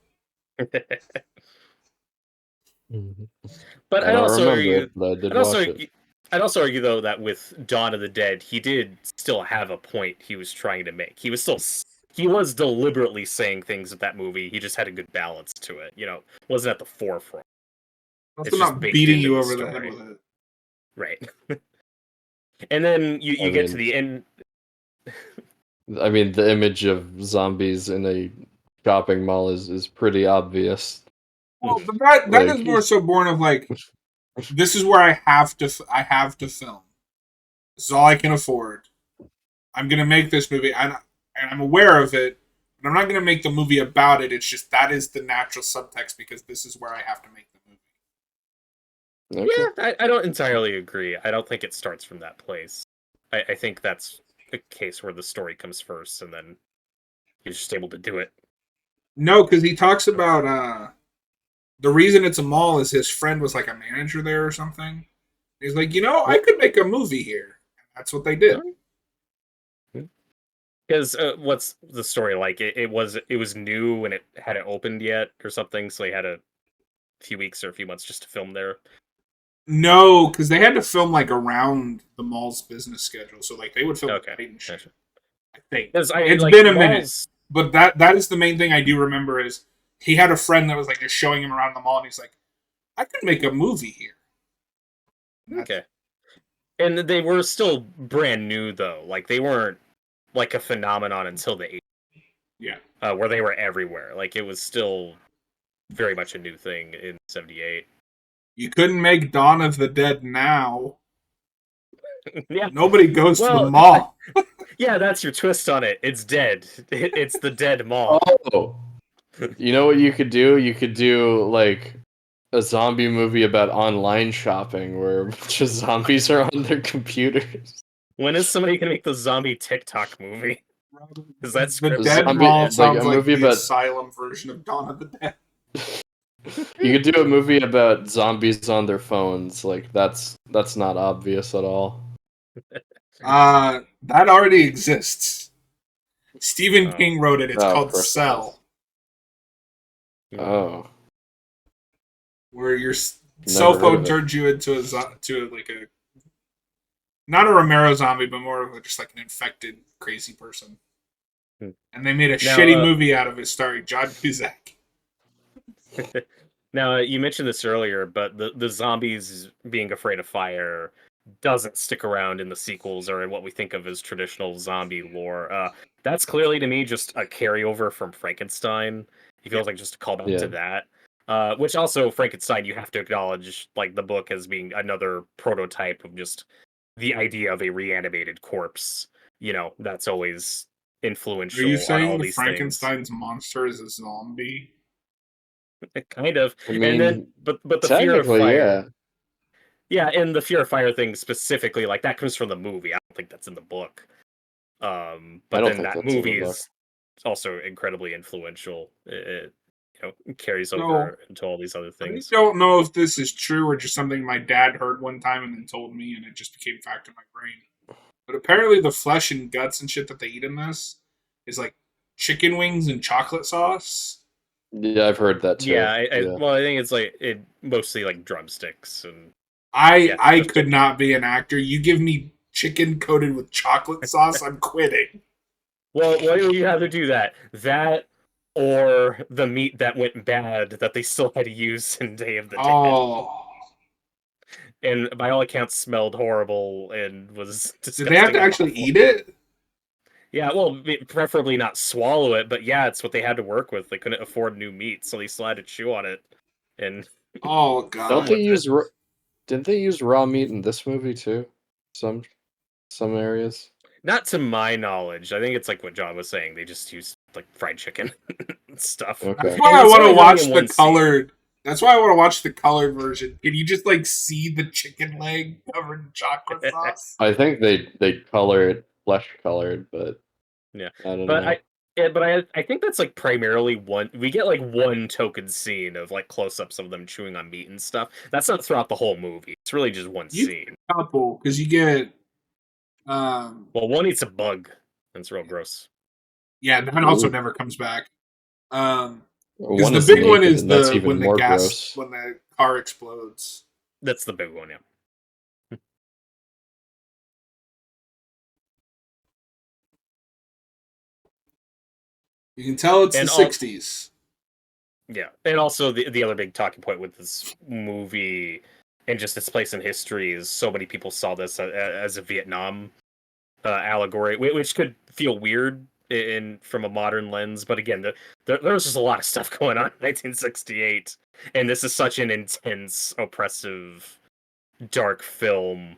But I I'd don't also remember argue, it, but I did I'd also, watch it. argue- I'd also argue though that with Dawn of the Dead, he did still have a point he was trying to make. He was deliberately saying things of that movie. He just had a good balance to it. Wasn't at the forefront. Also, It's just not baked beating into you the over the head story, with it. right? And then I you get to mean, the end. the image of zombies in a shopping mall is pretty obvious. Well, but that is Like, more so born of like, this is where I have to film. This is all I can afford. I'm gonna make this movie, and I'm aware of it, but I'm not gonna make the movie about it. It's just that is the natural subtext because this is where I have to make the movie. okay. Yeah, I don't entirely agree. I don't think it starts from that place. I think that's a case where the story comes first, and then he's just able to do it. No, because he talks about the reason it's a mall is his friend was like a manager there or something. He's like, I could make a movie here. That's what they did. Because what's the story like? It was new and it hadn't opened yet or something, so he had a few weeks or a few months just to film there. No, because they had to film like around the mall's business schedule, so like they would film Okay, at night and shit. gotcha. I think Because it's been a minute, but that is the main thing I do remember is he had a friend that was like just showing him around the mall, and he's like, I could make a movie here. Okay, and they were still brand new though. Like they weren't like a phenomenon until the 80s. Yeah. Where they were everywhere. Like it was still very much a new thing in '78. You couldn't make Dawn of the Dead now. Yeah. Nobody goes to the mall. Yeah, that's your twist on it. It's dead. It's the dead mall. Oh, you know what you could do? You could do like a zombie movie about online shopping where a bunch of zombies are on their computers. When is somebody gonna make the zombie TikTok movie? Is that The scripted? Dead Zombie- Mall like sounds a like movie the about- Asylum version of Dawn of the Dead. You could do a movie about zombies on their phones. Like that's not obvious at all. That already exists. Stephen Oh. King wrote it. It's Oh, of called course it Cell, Oh, where your Never cell heard phone of it. turns you into like a not a Romero zombie, but more of just like an infected crazy person. Hmm. And they made a Now, shitty movie out of it starring John Cusack. Now, you mentioned this earlier, but the zombies being afraid of fire doesn't stick around in the sequels or in what we think of as traditional zombie lore. That's clearly to me just a carryover from Frankenstein. It feels like just a callback to that. Which also Frankenstein, you have to acknowledge, like the book as being another prototype of just the idea of a reanimated corpse. That's always Are influential you on saying all the these things. Frankenstein's monster is a zombie? Kind of. I And then mean, but the fear of technically, fire. yeah. Yeah, and the fear of fire thing specifically, like that comes from the movie. I don't think that's in the book. I But don't then think that that's in the movie book. is also incredibly influential. It carries So, over into all these other I things. don't know if this is true or just something my dad heard one time and then told me, and it just became fact in my brain. But apparently, the flesh and guts and shit that they eat in this is like chicken wings and chocolate sauce. Yeah, I've heard that too. Yeah, well, I think it's like it mostly like drumsticks and I just could not be an actor. You give me chicken coated with chocolate sauce, I'm quitting. well, why do you have to do that? That or the meat that went bad that they still had to use in Day of the Dead. Oh. And by all accounts smelled horrible and was disgusting. Did they have to and actually awful. eat it? Yeah, well, preferably not swallow it, but yeah, it's what they had to work with. They couldn't afford new meat, so they still had to chew on it. And Oh Don't god. they use? Didn't they use raw meat in this movie too? Some some areas. Not to my knowledge. I think it's like what John was saying. They just use like fried chicken and stuff. Okay. That's why And I it's want to only really watch in the one scene. colored. That's why I want to watch the colored version. Can you just like see the chicken leg covered in chocolate sauce? I think they color it flesh colored, but Yeah, I don't but know. I think that's like primarily one. We get like one token scene of like close-ups of them chewing on meat and stuff. That's not throughout the whole movie. It's really just one You scene. couple because you get Well, one eats a bug. That's real gross. yeah, that also Ooh. never comes back. Because One the is big one naked, is and that's the even when the more gross. car explodes. That's the big one, yeah. You can tell it's And the all- '60s. Yeah, and also the other big talking point with this movie and just its place in history is so many people saw this as a Vietnam allegory, which could feel weird in from a modern lens. But again, there was just a lot of stuff going on in 1968, and this is such an intense, oppressive, dark film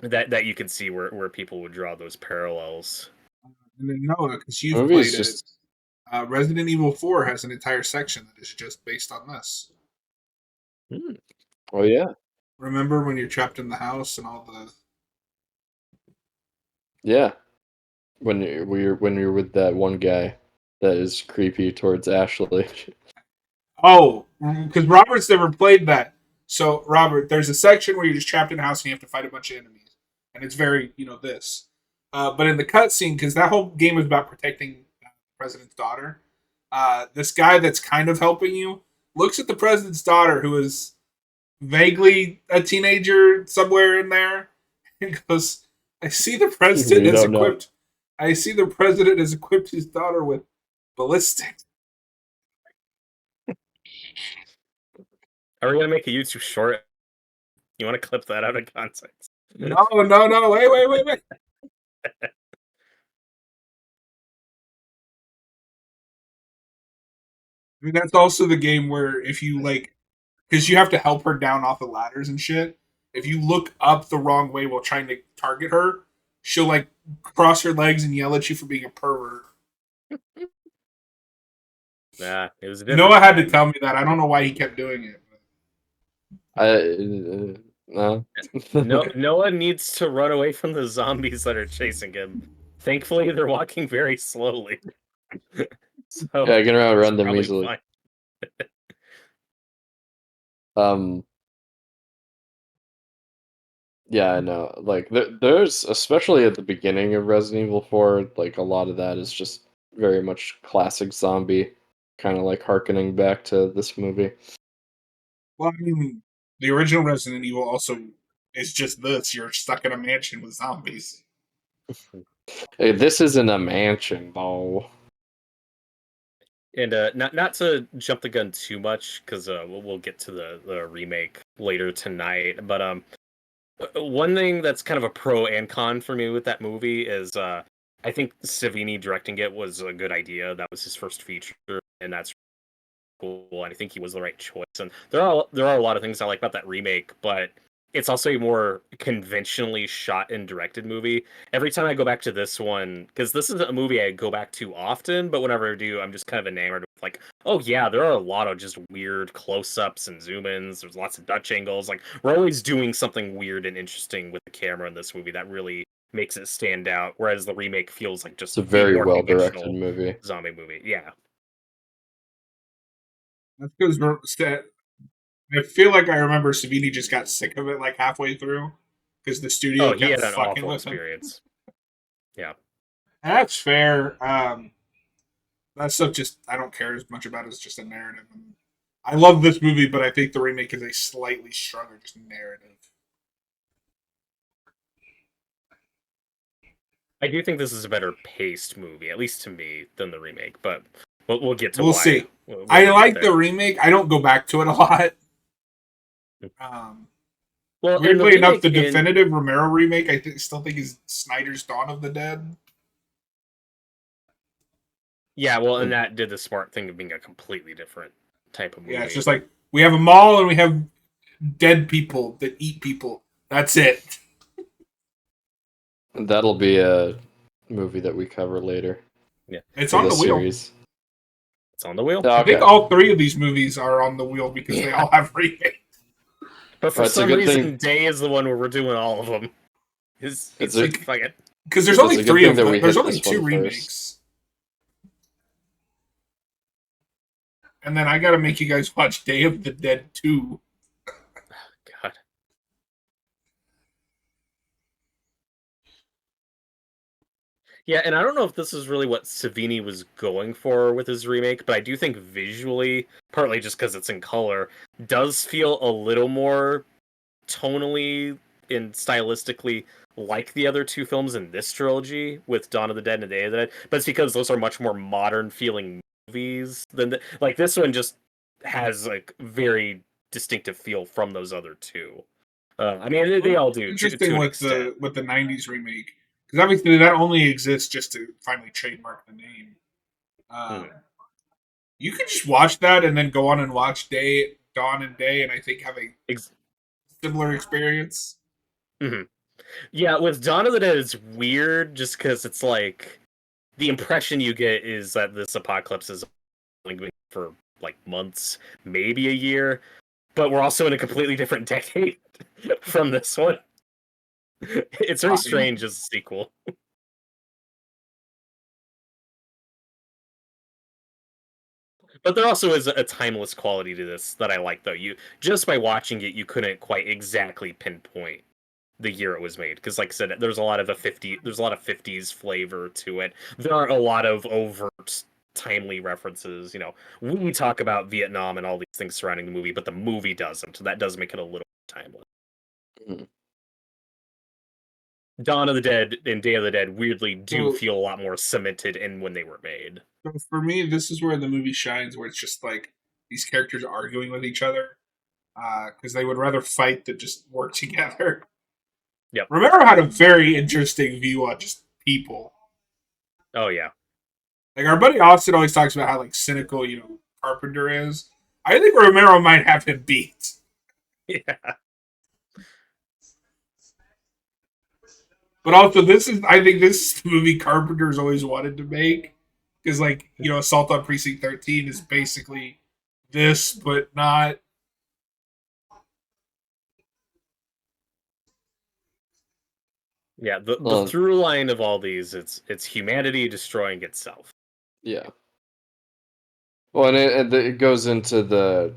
that you can see where people would draw those parallels. And then Noah, because The you've movie played is it, just Resident Evil 4 has an entire section that is just based on this. oh yeah. Remember when you're trapped in the house and all the Yeah. When you're with that one guy that is creepy towards Ashley. oh, because Robert's never played that. So Robert, there's a section where you're just trapped in a house and you have to fight a bunch of enemies, and it's very this. But in the cutscene, because that whole game is about protecting the president's daughter, this guy that's kind of helping you looks at the president's daughter, who is vaguely a teenager somewhere in there, and goes, "I see the president We has don't know. equipped. I see the president has equipped his daughter with ballistic." Are we gonna make a YouTube short? You want to clip that out of context? No, no, no! Wait! I mean, that's also the game where if you because you have to help her down off the ladders and shit. If you look up the wrong way while trying to target her, she'll cross her legs and yell at you for being a pervert. Nah, it was a Noah different had to time. tell me that. I don't know why he kept doing it. No. Noah needs to run away from the zombies that are chasing him. Thankfully, they're walking very slowly. So Yeah, I can outrun them probably easily. fine. Yeah, I know. Like there's especially at the beginning of Resident Evil 4, like a lot of that is just very much classic zombie, kind of like harkening back to this movie. Well, I mean, the original Resident Evil also is just this. You're stuck in a mansion with zombies. Hey, this isn't a mansion, though. And not to jump the gun too much because we'll get to the remake later tonight. But one thing that's kind of a pro and con for me with that movie is I think Savini directing it was a good idea. That was his first feature, and that's cool. And I think he was the right choice. And there are a lot of things I like about that remake, but it's also a more conventionally shot and directed movie. Every time I go back to this one, because this is a movie I go back to often, but whenever I do, I'm just kind of enamored with like, oh yeah, there are a lot of just weird close-ups and zoom-ins. There's lots of Dutch angles. Like we're always doing something weird and interesting with the camera in this movie that really makes it stand out. Whereas the remake feels like It's a just very more well directed conventional movie. zombie movie. Yeah. That's because I feel like I remember Savini just got sick of it halfway through because the studio Oh, he kept had an fucking awful with him. experience. Yeah. And that's fair. That stuff just I don't care as much about. It's just a narrative. I love this movie, but I think the remake is a slightly stronger just narrative. I do think this is a better paced movie, at least to me, than the remake. But we'll get to We'll why. see. When I we get like there. the remake. I don't go back to it a lot. Well, and the Weirdly enough, the remake definitive Romero remake, still think is Snyder's Dawn of the Dead. Yeah, well, and that did the smart thing of being a completely different type of movie. Yeah, it's just we have a mall and we have dead people that eat people. That's it. That'll be a movie that we cover later Yeah, It's for on the this wheel. series. it's on the wheel. Oh, I think okay. all three of these movies are on the wheel because they Yeah. all have remakes. But for Well, it's a some good reason, thing. Day is the one where we're doing all of them. He's It's a, like, fuck it. Because there's it's only a good three thing of that them. we There's hit only this two one first. remakes. And then I gotta make you guys watch Day of the Dead 2. God. Yeah, and I don't know if this is really what Savini was going for with his remake, but I do think visually, partly just because it's in color, does feel a little more tonally and stylistically like the other two films in this trilogy with Dawn of the Dead and Day of the Dead. But it's because those are much more modern feeling movies than like this one just has like very distinctive feel from those other two. I mean, they all do Interesting to an with extent. the '90s remake because obviously that only exists just to finally trademark the name. Um, Mhm. you could just watch that and then go on and watch Dawn and Day, and I think have a Ex- similar experience. mhm. Yeah, with Dawn of the Dead, it's weird just because it's like the impression you get is that this apocalypse is lingering for like months, maybe a year, but we're also in a completely different decade from this one. It's very Fine. strange as a sequel. But there also is a timeless quality to this that I like though. You just by watching it, you couldn't quite exactly pinpoint the year it was made because like I said there's a lot of there's a lot of 50s flavor to it. There aren't a lot of overt timely references. We talk about Vietnam and all these things surrounding the movie, but the movie doesn't, so that does make it a little timeless. Mhm. Dawn of the Dead and Day of the Dead weirdly do So, feel a lot more cemented in when they were made. so for me, this is where the movie shines, where it's just like these characters arguing with each other because they would rather fight than just work together. Yep. Romero had a very interesting view on just people. Oh yeah. Like our buddy Austin always talks about how like cynical, Carpenter is. I think Romero might have him beat. Yeah. But also I think this is the movie Carpenter's always wanted to make. Because like, Assault on Precinct 13 is basically this, but not. Yeah, the Well, through line of all these, it's humanity destroying itself. yeah. Well, and it goes into the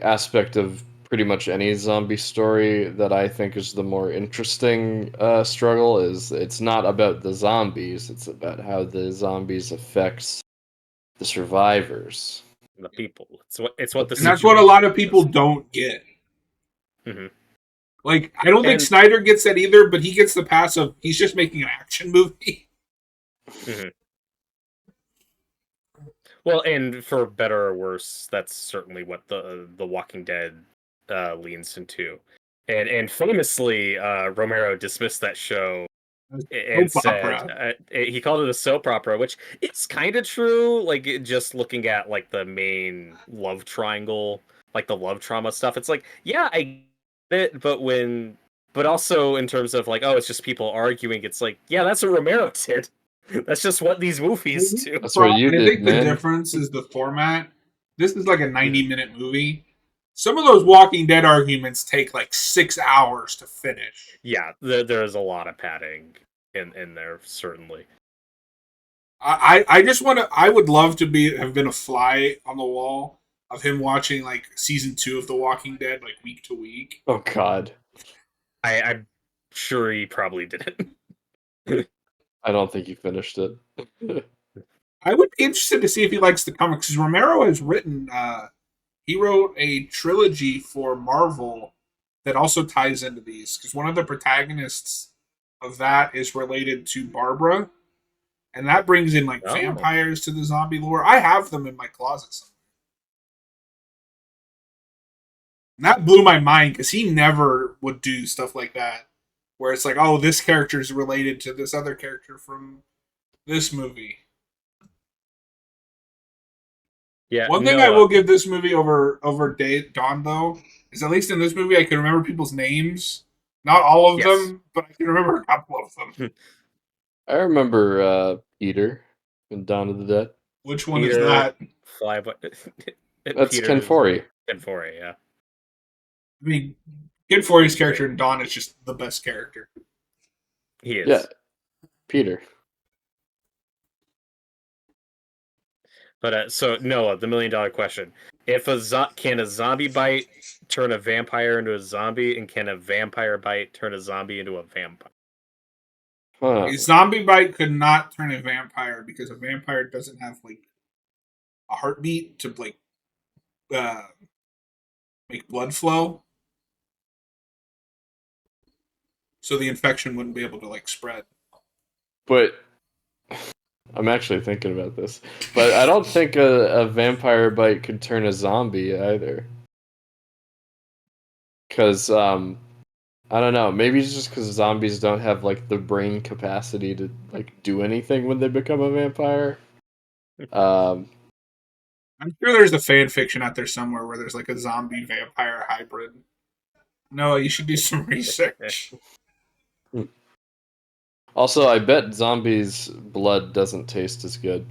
aspect of pretty much any zombie story that I think is the more interesting struggle is it's not about the zombies, it's about how the zombies affects the survivors. The people. It's what the And that's what a lot situation of people is. don't get. Hmm. Like, I don't think And Snyder gets that either, but he gets the pass of he's just making an action movie. mhm. Well, and for better or worse, that's certainly what the Walking Dead leans into. And famously, Romero dismissed that show and Soap said opera. he called it a soap opera, which it's kind of true. Like just looking at like the main love triangle, like the love trauma stuff, it's like yeah, I get it, but also in terms of like oh, it's just people arguing. It's like yeah, that's what Romero did. That's just what these movies do. That's what you I did, think the man. difference is the format. This is like a Mhm. 90-minute movie. Some of those Walking Dead arguments take like 6 hours to finish. Yeah, there's a lot of padding in there certainly. I just want to. I would love to have been a fly on the wall of him watching like season 2 of The Walking Dead like week to week. Oh God, I'm sure he probably didn't. I don't think you finished it. I would be interested to see if he likes the comics because Romero has written. He wrote a trilogy for Marvel that also ties into these because one of the protagonists of that is related to Barbara, and that brings in like Oh. vampires to the zombie lore. I have them in my closet. And that blew my mind because he never would do stuff like that, where it's like, oh, this character is related to this other character from this movie. Yeah, One thing I Noah. will give this movie over Dawn though is at least in this movie I can remember people's names Not all of Yes. them, but I can remember a couple of them. I remember Peter in Dawn of the Dead. Which one is Peter, that? Flyboy. That's Peter Ken is Foree. Ken Foree, yeah. I mean, Kid Foree's character in Dawn is just the best character. He is. Yeah, Peter. But so Noah, the $1 million question: If can a zombie bite turn a vampire into a zombie, and can a vampire bite turn a zombie into a vampire? Huh. A zombie bite could not turn a vampire because a vampire doesn't have like a heartbeat to like uh, make blood flow, so the infection wouldn't be able to like spread. But I'm actually thinking about this. But I don't think a vampire bite could turn a zombie either. Because, I don't know. Maybe it's just because zombies don't have, like, the brain capacity to, like, do anything when they become a vampire. Um, I'm sure there's a fan fiction out there somewhere where there's like a zombie vampire hybrid. No, you should do some research. Also, I bet zombies' blood doesn't taste as good.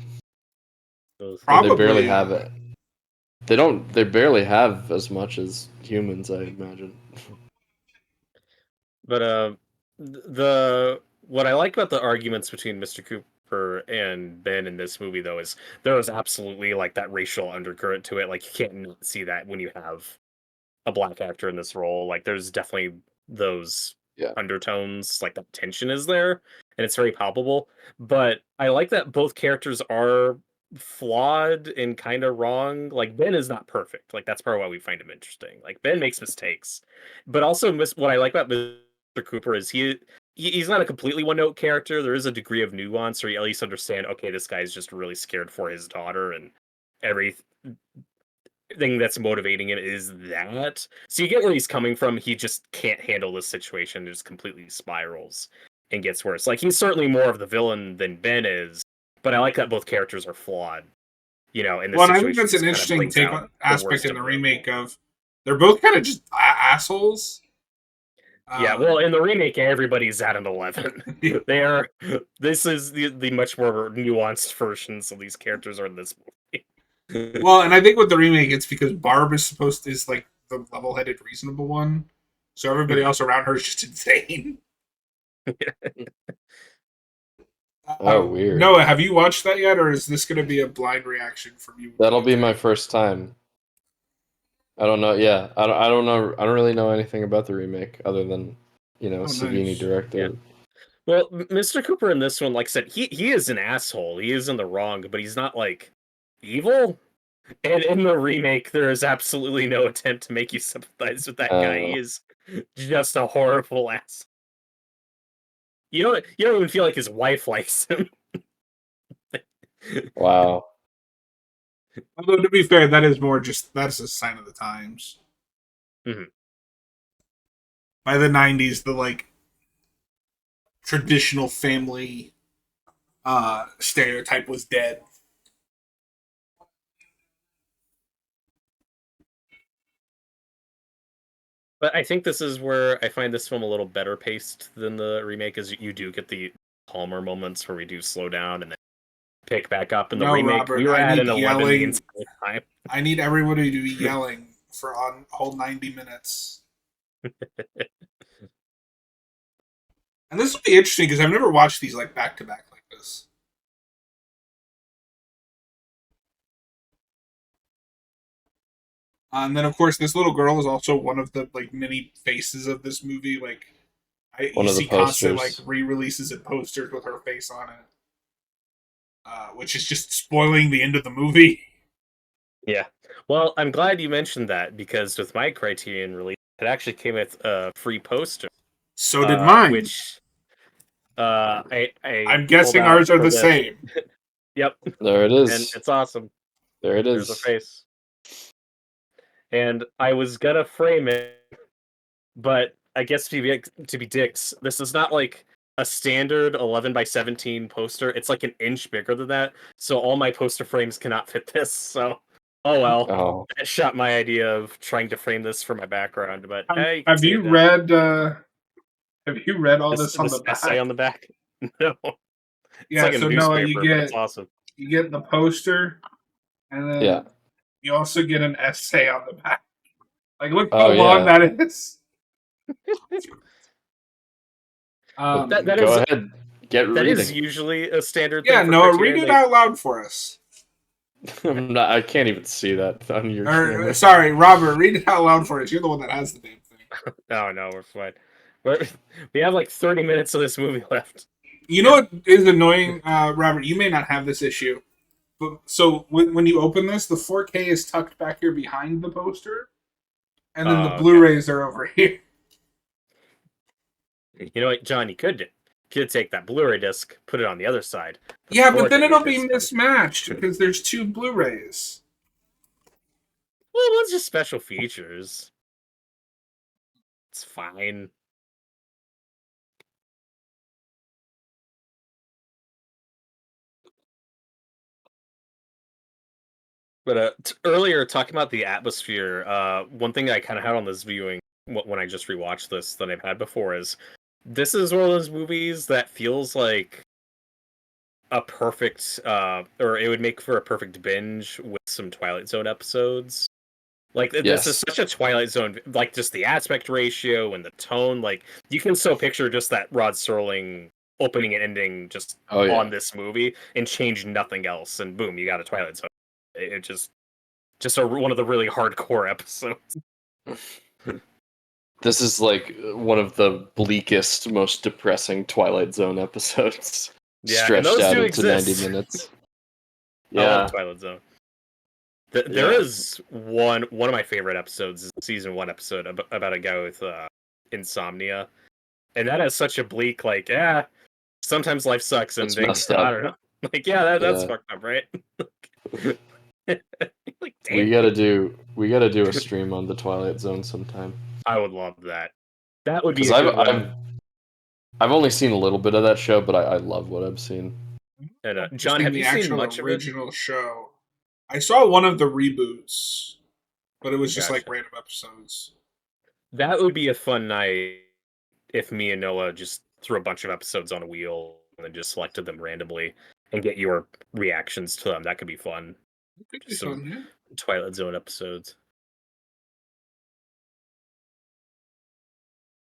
Or they barely Probably. have it. They don't. They barely have as much as humans, I imagine. But the what I like about the arguments between Mr. Cooper and Ben in this movie, though, is there is absolutely like that racial undercurrent to it. Like you can't not see that when you have a black actor in this role. Like there's definitely those Yeah. undertones, like the tension is there, and it's very palpable. But I like that both characters are flawed and kind of wrong. Like Ben is not perfect. Like that's part of why we find him interesting. Like Ben makes mistakes, but also what I like about Mr. Cooper is he's not a completely one note character. There is a degree of nuance, or you at least understand. Okay, this guy's just really scared for his daughter, and every thing that's motivating it is that. So you get where he's coming from. He just can't handle this situation. It just completely spirals and gets worse. Like he's certainly more of the villain than Ben is, but I like that both characters are flawed. You know, in this Well, and I think situation, that's an just kind of interesting brings take out the aspect worst in of the them. remake of they're both kind of just assholes. Yeah, well, in the remake, everybody's at an 11. They are. This is the much more nuanced versions of these characters are in this movie. Well, and I think with the remake, it's because Barb is like the level-headed, reasonable one, so everybody else around her is just insane. Oh, weird. Noah, have you watched that yet, or is this going to be a blind reaction from you? That'll be my first time. I don't know. Yeah, I don't know. I don't really know anything about the remake other than, Savini Nice. directed. Yeah. Well, Mr. Cooper in this one, like I said, he is an asshole. He is in the wrong, but he's not like evil. And in the remake, there is absolutely no attempt to make you sympathize with that guy. He is just a horrible ass. You don't even feel like his wife likes him. Wow. Although to be fair, that is more just that's a sign of the times. Mhm. By the '90s, the like traditional family stereotype was dead. But I think this is where I find this film a little better paced than the remake, is you do get the calmer moments where we do slow down and then pick back up. In the No, remake, Robert, we were I at need an 11 the yelling. entire time. I need everybody to be yelling for on whole 90 minutes. And this will be interesting because I've never watched these like back to back like this. And then of course this little girl is also one of the like many faces of this movie. Like One you of the see constant like posters. re-releases and posters with her face on it, which is just spoiling the end of the movie. Yeah. Well, I'm glad you mentioned that because with my Criterion release, it actually came with a free poster, So did mine. which I I'm pulled guessing out ours are for the this. same. Yep, There it and is. it's awesome. There it There's a is. face, and I was gonna frame it, but I guess to be dicks, this is not like a standard 11 by 17 poster. It's like an inch bigger than that, so all my poster frames cannot fit this. So, oh well. Oh, That shot my idea of trying to frame this for my background, but you can Have see you it now. read Have you read all this on This the essay back? on the back. No, it's Yeah, like a so Noah, you newspaper, but it's get awesome. the poster, and then Yeah. you also get an essay on the back. Like, look Oh, how long yeah. that is. Well, That go is ahead. Get that is reading. usually a standard Yeah, thing for Noah, read Criterion. it out loud for us. I can't even see that on your Or, camera. sorry, Robert, read it out loud for us. You're the one that has the damn thing. Oh no, we're fine. We have like 30 minutes of this movie left. You know what is annoying, Robert? You may not have this issue, but so when you open this, the 4K is tucked back here behind the poster, and then the Okay. Blu-rays are over here. You know what, John? You could take that Blu-ray disc, put it on the other side. Yeah, but then 4K it'll be disc on it. mismatched because there's two Blu-rays. Well, it's just special features. It's fine. But earlier, talking about the atmosphere, one thing I kind of had on this viewing when I just rewatched this that I've had before is this is one of those movies that feels like a perfect, or it would make for a perfect binge with some Twilight Zone episodes. Like this is Yes. such a Twilight Zone, like just the aspect ratio and the tone. Like you can so picture just that Rod Serling opening and ending just Oh, yeah. on this movie and change nothing else, and boom, you got a Twilight Zone. It just one of the really hardcore episodes. This is like one of the bleakest, most depressing Twilight Zone episodes. Yeah, and Stretched those out do into 90 exist. minutes. I love Yeah. Twilight Zone. There Yeah. is one of my favorite episodes, is season 1 episode about a guy with insomnia, and that has such a bleak, like, yeah, sometimes life sucks It's ending. messed I up. don't know, like, yeah, that's Yeah. fucked up, right? Like, We damn, gotta do a stream on the Twilight Zone sometime. I would love that. That would be Because a good one. I've only seen a little bit of that show, but I love what I've seen. And I've John, seen have the you seen actual much of it? original show. I saw one of the reboots, but it was just like Gotcha. random episodes. That would be a fun night if me and Noah just threw a bunch of episodes on a wheel and then just selected them randomly and get your reactions to them. That could be fun. It could be Just some fun, yeah. Twilight Zone episodes.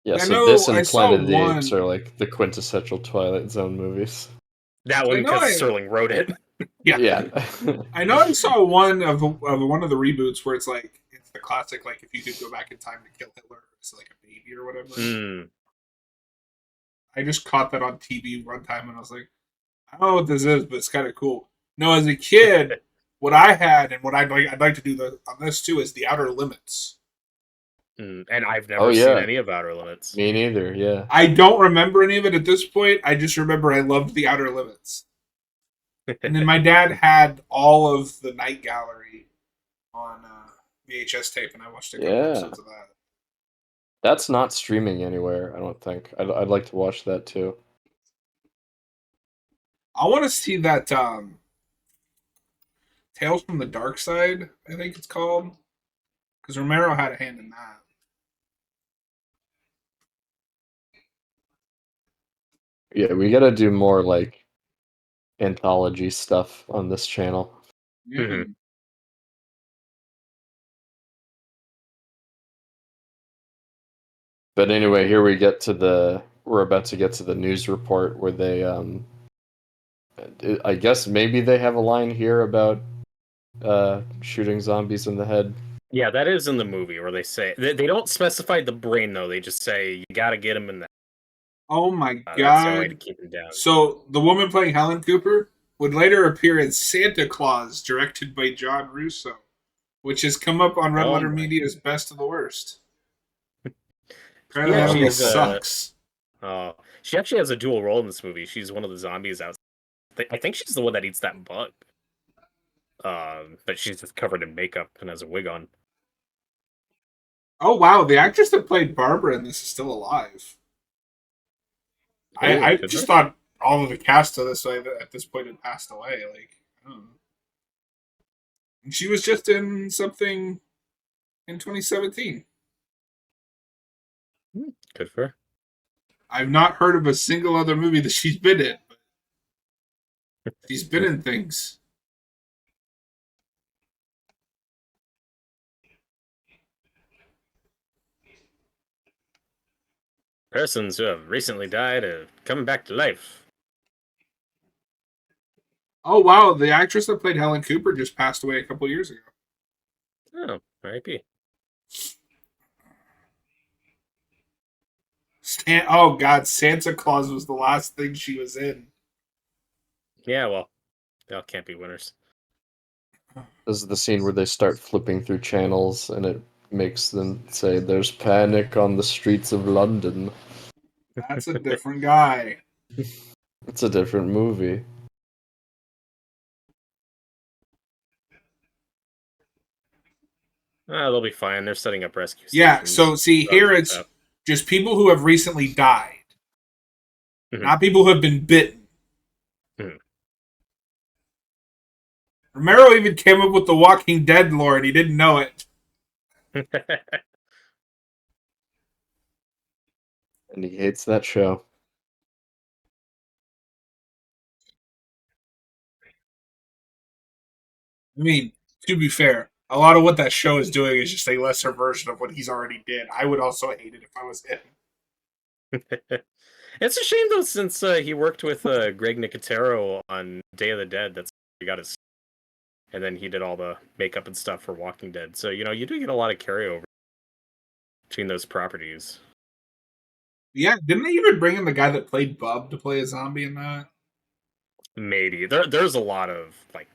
Yeah, I so know this I and saw Planet of the Apes are one. like the quintessential Twilight Zone movies. That one I know because I Sterling wrote it. yeah. Yeah. I know I saw one of one of the reboots where it's like it's the classic, like if you could go back in time to kill Hitler, it's like a baby or whatever. Mm. I just caught that on TV one time and I was like, I don't know what this is, but it's kind of cool. No, as a kid, what I had and what I'd like to do on this too is the Outer Limits. And I've Oh never seen yeah. any of Outer Limits. Me neither, yeah. I don't remember any of it at this point. I just remember I loved the Outer Limits. And then my dad had all of the Night Gallery on VHS tape, and I watched a couple Yeah. episodes of that. That's not streaming anywhere, I don't think. I'd like to watch that too. I want to see that Tales from the Dark Side, I think it's called, because Romero had a hand in that. Yeah, we gotta do more like anthology stuff on this channel. Yeah. Mhm. But anyway, here we're about to get to the news report where they I guess maybe they have a line here about shooting zombies in the head. Yeah, that is in the movie where they say they don't specify the brain though. They just say you got to get him in the. Oh my That's the only way to god. keep him down. So the woman playing Helen Cooper would later appear in Santa Claus, directed by John Russo, which has come up on Red Oh Letter my. Media's Best of the Worst. She Apparently that actually movie has a. sucks. She actually has a dual role in this movie. She's one of the zombies out. I think she's the one that eats that bug. But she's just covered in makeup and has a wig on. Oh wow, the actress that played Barbara in this is still alive. I Good just for thought all of the cast of this at this point had passed away. Like, I don't know. And she was just in something in 2017. Good for her. I've not heard of a single other movie that she's been in. She's been in things. Persons who have recently died are coming back to life. Oh wow, the actress that played Helen Cooper just passed away a couple years ago. Oh, R.I.P. Oh god, Santa Claus was the last thing she was in. Yeah, well, they all can't be winners. This is the scene where they start flipping through channels and it makes them say, "There's panic on the streets of London." That's a different guy. It's a different movie. They'll be fine. They're setting up rescue Yeah, stations. so see, here Drugs and it's stuff. just people who have recently died, Mhm. not people who have been bitten. Mhm. Romero even came up with the Walking Dead lore and he didn't know it. And he hates that show. I mean, to be fair, a lot of what that show is doing is just a lesser version of what he's already did. I would also hate it if I was him. It's a shame though, since he worked with Greg Nicotero on Day of the Dead. That's where he got his, and then he did all the makeup and stuff for Walking Dead. So you do get a lot of carryover between those properties. Yeah, didn't they even bring in the guy that played Bub to play a zombie in that? Maybe there's a lot of like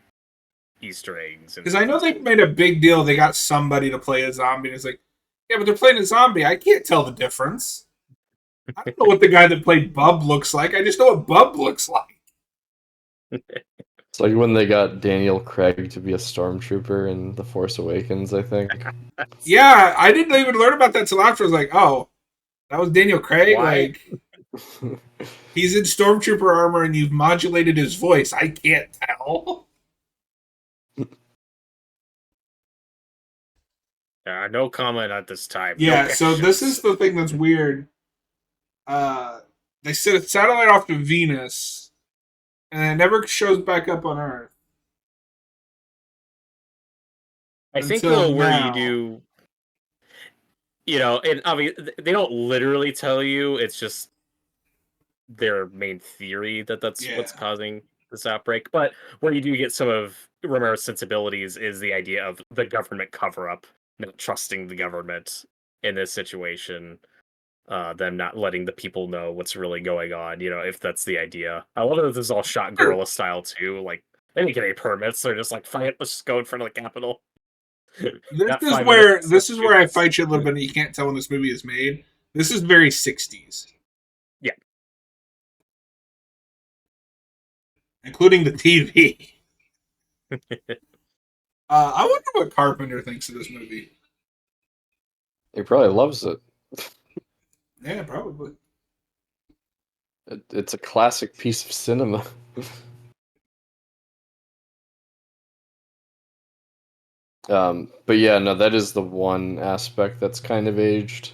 Easter eggs and Because I know they made a big deal. They got somebody to play a zombie, and it's like, yeah, but they're playing a zombie. I can't tell the difference. I don't know what the guy that played Bub looks like. I just know what Bub looks like. It's like when they got Daniel Craig to be a stormtrooper in The Force Awakens, I think. Yeah, I didn't even learn about that till after. I was like, oh, that was Daniel Craig. Why? Like, he's in stormtrooper armor, and you've modulated his voice. I can't tell. No comment at this time. No Yeah, so this is questions. the thing that's weird. They sent a satellite off to Venus, and it never shows back up on Earth I think until though, where you now. do, and obviously they don't literally tell you. It's just their main theory that that's Yeah, what's causing this outbreak. But where you do get some of Romero's sensibilities is the idea of the government cover up, not trusting the government in this situation, them not letting the people know what's really going on. If that's the idea. I love that this is all shot guerrilla style too. Like they didn't get any permits. They're just like, fight. Let's just go in front of the Capitol. Got 5 minutes. this Let's is shoot where I this. fight you a little bit. And you can't tell when this movie is made. This is very '60s, Yeah. including the TV. I wonder what Carpenter thinks of this movie. He probably loves it. Yeah, probably. It's a classic piece of cinema. But yeah, no, that is the one aspect that's kind of aged.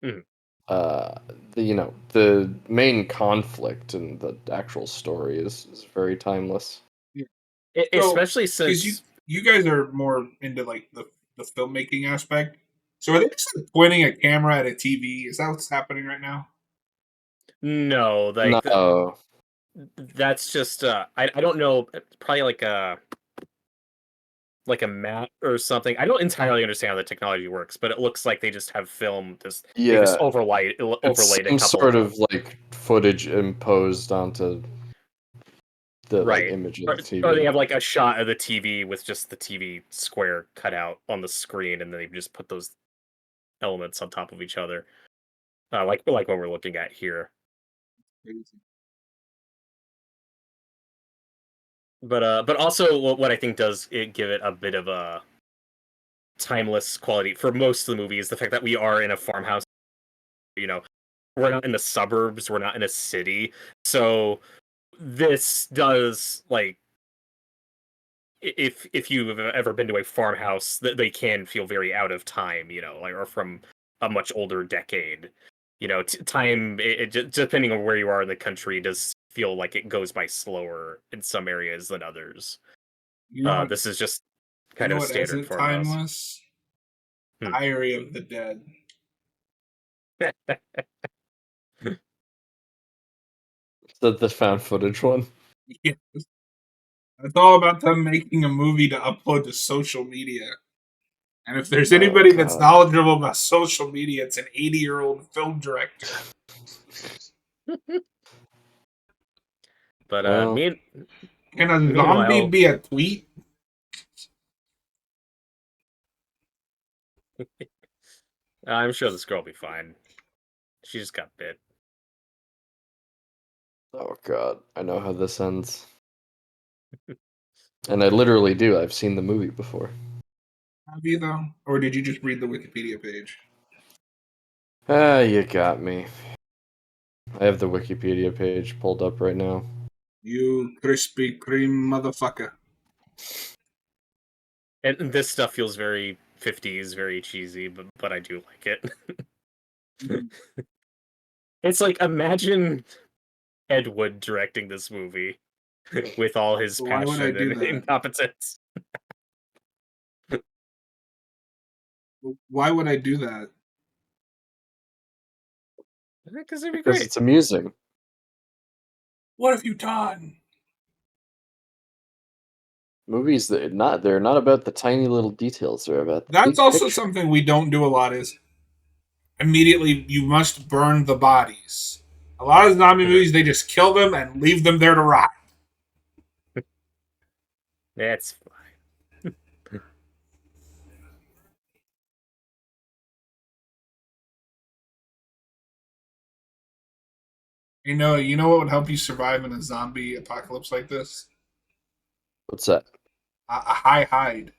Mhm. Uh, the main conflict and the actual story is very timeless. Yeah. So, Especially because since you guys are more into like the filmmaking aspect. So, are they just like, pointing a camera at a TV? Is that what's happening right now? no, like No, that's just I don't know, probably like a map or something. I don't entirely understand how the technology works, but it looks like they just have film this they just yeah, it's overlaid a some couple sort of like footage imposed onto the like right. image of Or, the or they TV. have like a shot of the TV with just the TV square cut out on the screen, and then they just put those elements on top of each other, like what we're looking at here. But also what I think does it give it a bit of a timeless quality for most of the movie is the fact that we are in a farmhouse. You know, we're not in the suburbs, we're not in a city, so this does like if you've ever been to a farmhouse, they can feel very out of time, like or from a much older decade. time, depending on where you are in the country, does feel like it goes by slower in some areas than others. You know what? This is just You kind know of a what standard isn't for most. timeless? Hmm. Diary of the Dead. Is that the found footage one? Yeah. It's all about them making a movie to upload to social media. And if there's Oh anybody that's god. knowledgeable about social media, it's an 80-year-old film director. But Well, Can a zombie meanwhile, be a tweet? I'm sure this girl will be fine. She just got bit. oh god, I know how this ends. And I literally do. I've seen the movie before. Have you, though? Or did you just read the Wikipedia page? Ah, you got me. I have the Wikipedia page pulled up right now. You Krispy Kreme motherfucker. And this stuff feels very 50s, very cheesy, but I do like it. It's like, imagine Ed Wood directing this movie with all his Why would I passion do and that? incompetence. Why would I do that? Because it'd be Because great. it's amusing. What have you done? Movies that they're not about the tiny little details, they're about the That's big also picture. something we don't do a lot is immediately you must burn the bodies. A lot of zombie movies, they just kill them and leave them there to rot. That's fine. You know what would help you survive in a zombie apocalypse like this? What's that? A high hide.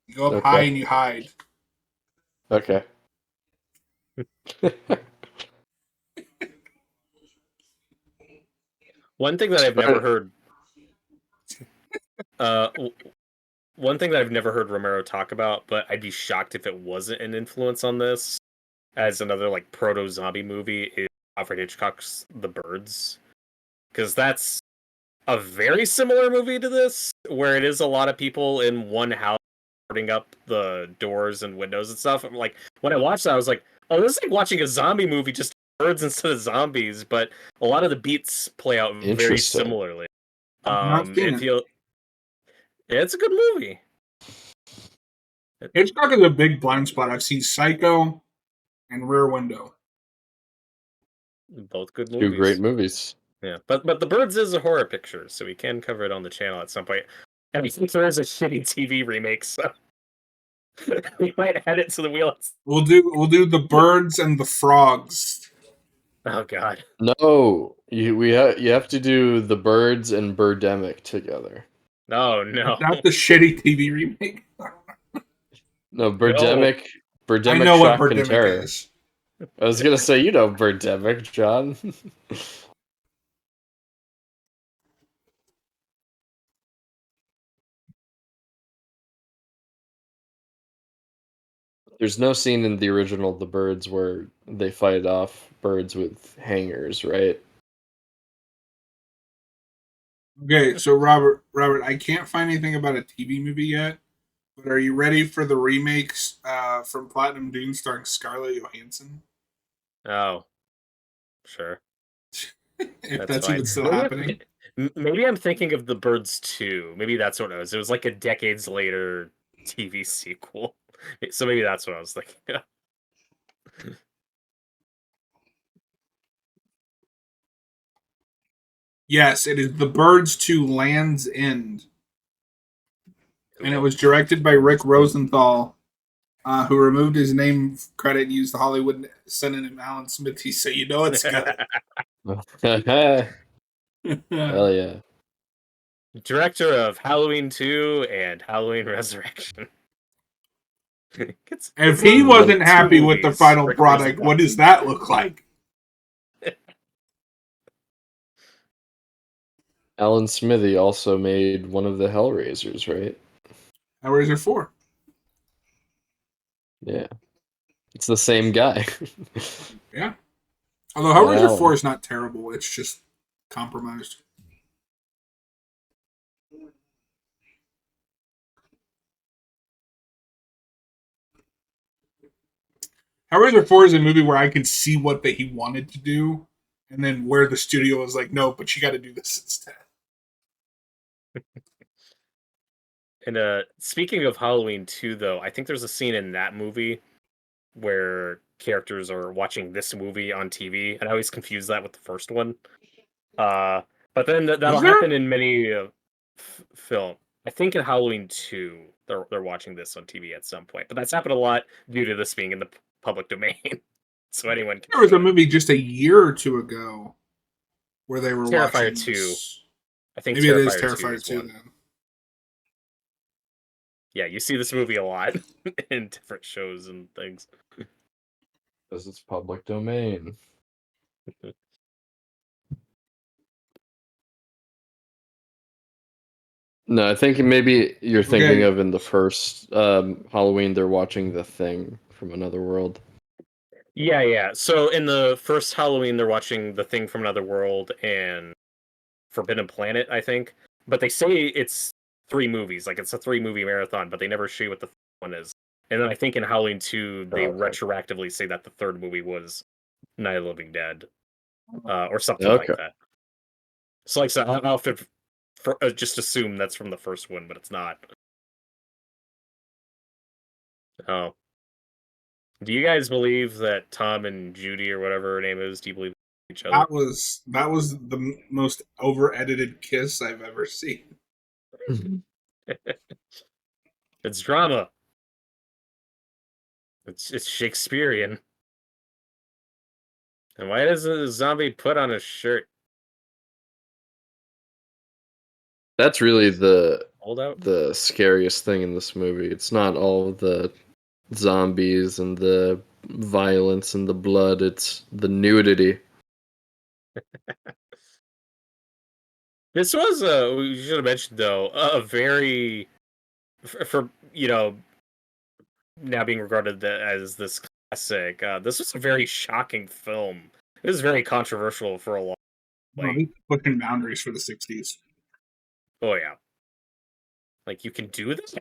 You go up high Okay. and you hide. Okay. One thing that I've never heard, uh, one thing that I've never heard Romero talk about, but I'd be shocked if it wasn't an influence on this, as another like proto zombie movie, is Alfred Hitchcock's The Birds, because that's a very similar movie to this, where it is a lot of people in one house boarding up the doors and windows and stuff. I'm like, when I watched that, I was like, oh, this is like watching a zombie movie, just birds instead of zombies. But a lot of the beats play out very Interesting. similarly. I've not seen It it. feel yeah, it's a good movie. Hitchcock is a big blind spot. I've seen Psycho and Rear Window. Both good Two great movies. movies. Yeah, but The Birds is a horror picture, so we can cover it on the channel at some point. And I think there is a shitty TV remake, so we might add it to the wheel. We'll do the birds and the frogs. Oh God. No, you have to do The Birds and Birdemic together. No, Is no. that the shitty TV remake? No, No. I Birdemic know what Shock and Birdemic Terror. is. I was gonna say, you know Birdemic, John. There's no scene in the original The Birds where they fight off birds with hangers, right? Okay, so Robert, I can't find anything about a TV movie yet, but are you ready for the remakes from Platinum Dune starring Scarlett Johansson? Oh, sure. If That's that's fine. even still happening. Maybe I'm thinking of The Birds 2. Maybe that's what it was. It was like a decades later TV sequel. So maybe that's what I was thinking of. Yes, it is The Birds to Land's End, and it Cool. was directed by Rick Rosenthal, who removed his name credit and used the Hollywood synonym Alan Smithy, so you know it's good. Hell yeah. Director of Halloween 2 and Halloween Resurrection. If he wasn't happy with the final Rick product, Rosenthal. what does that look like? Alan Smithy also made one of the Hellraisers, right? Hellraiser 4. Yeah. It's the same guy. Yeah. Although Hellraiser 4 is not terrible, it's just compromised. Hellraiser 4 is a movie where I can see what he wanted to do, and then where the studio was like, no, but you got to do this instead. And speaking of Halloween 2, though, I think there's a scene in that movie where characters are watching this movie on TV, and I always confuse that with the first one. But then that'll happen in many film. I think in Halloween 2, they're watching this on TV at some point, but that's happened a lot due to this being in the public domain, so anyone can. There was a movie just a year or two ago where they were Terrifier watching 2. this. I think Maybe Terrifier it is 2 Terrifier is 2 one. then. Yeah, you see this movie a lot in different shows and things. Because it's public domain. No, I think maybe you're thinking of in the first Halloween, they're watching The Thing from Another World. Yeah. So in the first Halloween, they're watching The Thing from Another World and Forbidden Planet, I think. But they say it's 3 movies, like it's a 3-movie marathon, but they never show you what the one is. And then I think in Halloween 2, they retroactively say that the third movie was Night of the Living Dead, or something like that. So like, so I often just assume that's from the first one, but it's not. Oh. Do you guys believe that Tom and Judy, or whatever her name is, do you believe each other? That was the most over edited kiss I've ever seen. It's drama. It's Shakespearean. And why does a zombie put on a shirt? That's really Hold out? the scariest thing in this movie. It's not all the zombies and the violence and the blood, it's the nudity. This was we should have mentioned though, a very for now being regarded as this classic. This was a very shocking film. It was very controversial for a long. Like pushing boundaries for the '60s. Oh yeah, like you can do this.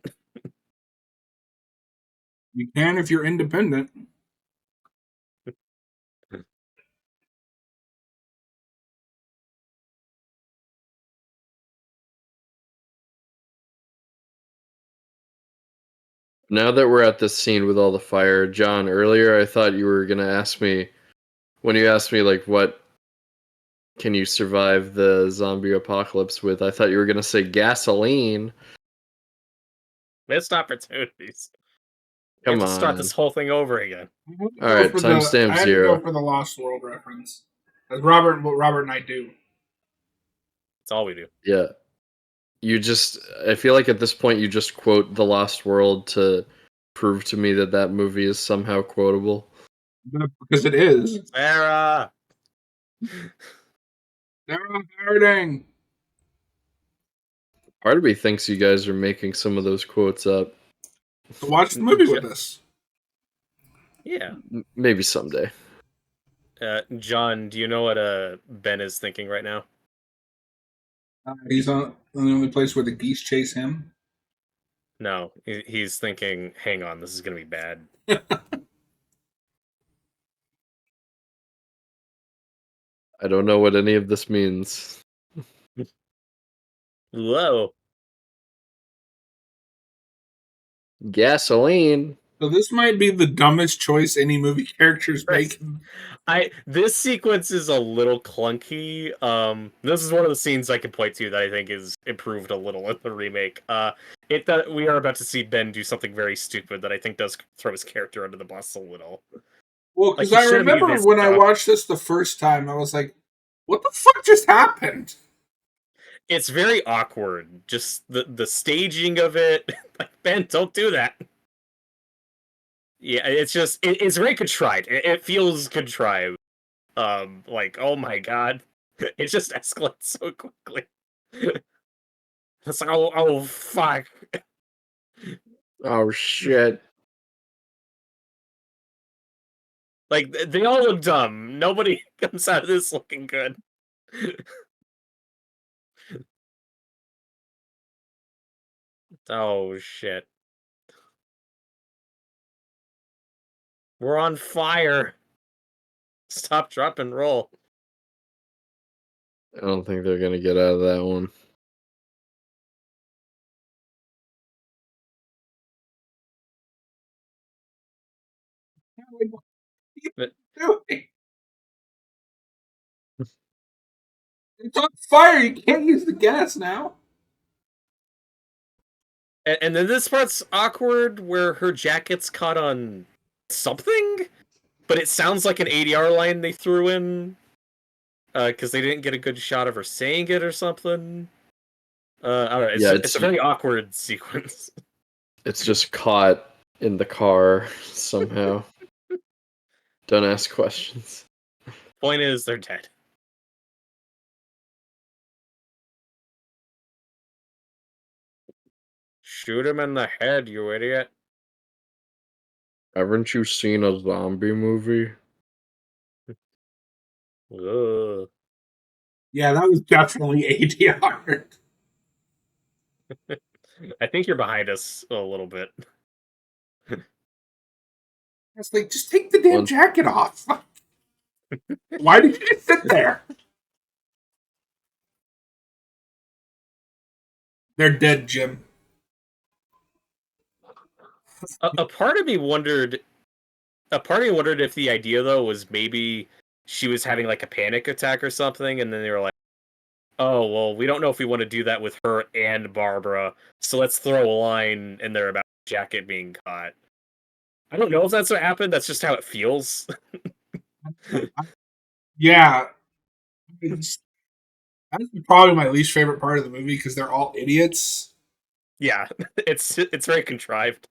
You can if you're independent. Now that we're at this scene with all the fire, John, earlier I thought you were gonna ask me, when you asked me like what can you survive the zombie apocalypse with, I thought you were gonna say gasoline. Missed opportunities. We Come have to start on. this whole thing over again. Alright, timestamp I had to 0. go for the Lost World reference. That's what Robert and I do. That's all we do. Yeah. I feel like at this point you just quote The Lost World to prove to me that that movie is somehow quotable. Because it is. Sarah! Sarah Harding! Part of me thinks you guys are making some of those quotes up. So watch the movie with us. Yeah. Maybe someday. John, do you know what Ben is thinking right now? He's on the only place where the geese chase him. No, he's thinking, hang on, this is going to be bad. I don't know what any of this means. Whoa. Gasoline. So this might be the dumbest choice any movie character's making. This sequence is a little clunky. This is one of the scenes I can point to that I think is improved a little in the remake. We are about to see Ben do something very stupid that I think does throw his character under the bus a little. Well, because I remember when I watched this the first time, I was like, what the fuck just happened? It's very awkward. Just the staging of it. Like, Ben, don't do that. Yeah, it's just it's very contrived. It feels contrived. Like, oh my god, it just escalates so quickly. It's like, oh fuck. Oh shit. Like they all look dumb. Nobody comes out of this looking good. Oh shit. We're on fire. Stop, drop, and roll. I don't think they're gonna get out of that one. What are But you doing? It's on fire. You can't use the gas now. and then this part's awkward where her jacket's caught on something, but it sounds like an ADR line they threw in because they didn't get a good shot of her saying it or something. I don't know. Yeah, It's a very awkward sequence. It's just caught in the car somehow. Don't ask questions. Point is, they're dead. Shoot him in the head, you idiot. Haven't you seen a zombie movie? Ugh. Yeah, that was definitely ADR. I think you're behind us a little bit. It's like, just take the damn jacket off. Why did you just sit there? They're dead, Jim. A part of me wondered. A part of me wondered if the idea though was maybe she was having like a panic attack or something, and then they were like, "Oh well, we don't know if we want to do that with her and Barbara, so let's throw a line in there about the jacket being caught." I don't know if that's what happened. That's just how it feels. Yeah, that's probably my least favorite part of the movie because they're all idiots. Yeah, it's very contrived.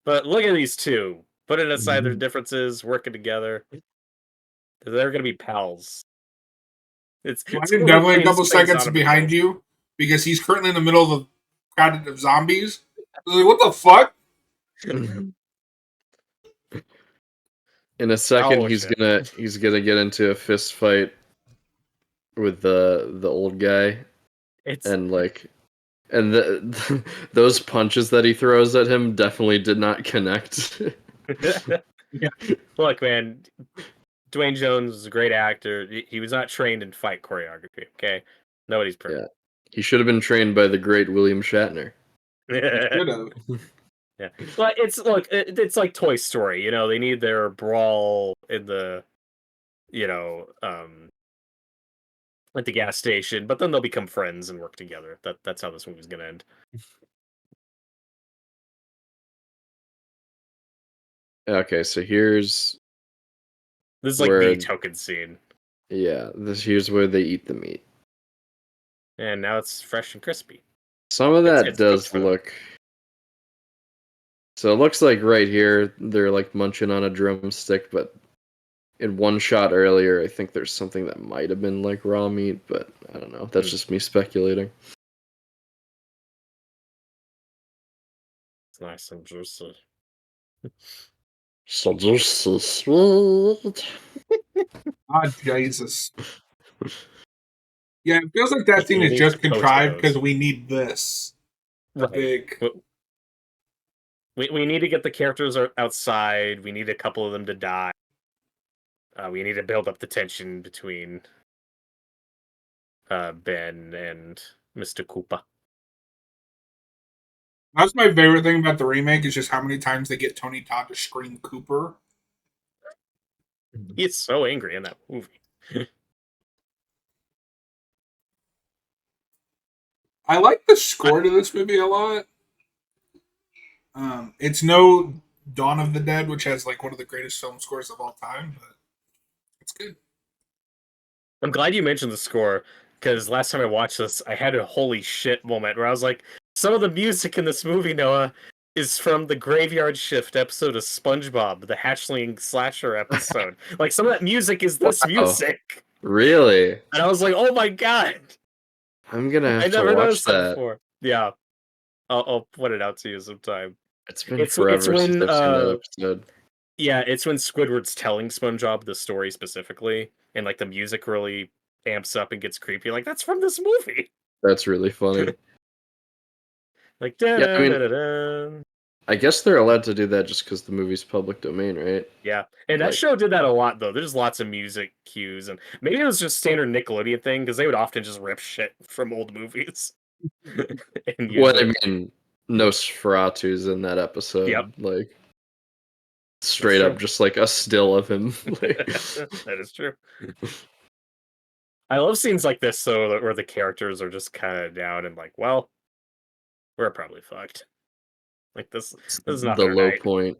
But look at these two. Putting aside their differences, working together. They're gonna be pals. It's Finding gonna be definitely a plain couple space seconds behind automobiles. you because he's currently in the middle of a crowd of zombies. Like, what the fuck? In a second, Oh he's shit. gonna get into a fist fight with the old guy, It's and like, and those punches that he throws at him definitely did not connect. Yeah. look, man. Dwayne Jones is a great actor. He was not trained in fight choreography. Okay, nobody's Yeah, perfect. he should have been trained by the great William Shatner. Should have. Yeah, but it's like Toy Story. You know, they need their brawl in the you know at the gas station, but then they'll become friends and work together. That's how this movie's gonna end. Okay, so here's This is like the where, token scene, here's where they eat the meat. and now it's fresh and crispy. Some of that It's cooked does for them. look. So it looks like right here they're like munching on a drumstick, but in one shot earlier, I think there's something that might have been like raw meat, but I don't know. That's just me speculating. It's nice and juicy. So juicy sweet. Ah, Jesus. Yeah, it feels like that scene He is needs just contrived because potatoes. we need this. Right. Big. We need to get the characters outside. We need a couple of them to die. We need to build up the tension between Ben and Mr. Koopa. That's my favorite thing about the remake is just how many times they get Tony Todd to scream Cooper. He's so angry in that movie. I like the score to this movie a lot. It's no Dawn of the Dead, which has like one of the greatest film scores of all time, but it's good. I'm glad you mentioned the score because last time I watched this, I had a holy shit moment where I was like, some of the music in this movie, Noah, is from the Graveyard Shift episode of SpongeBob, the Hatchling Slasher episode. Like some of that music is this Wow. music, Really? and I was like, oh my god, I'm gonna I have to never watch noticed that that. before. Yeah, I'll point it out to you sometime. It's been It's forever since when I've seen that episode. Yeah, it's when Squidward's telling SpongeBob the story specifically, and like the music really amps up and gets creepy. Like that's from this movie. That's really funny. Like da Yeah, I da mean, da da. I guess they're allowed to do that just because the movie's public domain, right? Yeah, and that Like, show did that a lot though. There's lots of music cues, and maybe it was just standard Nickelodeon thing because they would often just rip shit from old movies and use well, I it. mean, Nosferatu's in that Yep, episode, like that's straight true. up, just like a still of him. Like, That is true. I love scenes like this though, where the characters are just kind of down and like, well, we're probably fucked. Like this is the nothing low tonight. point.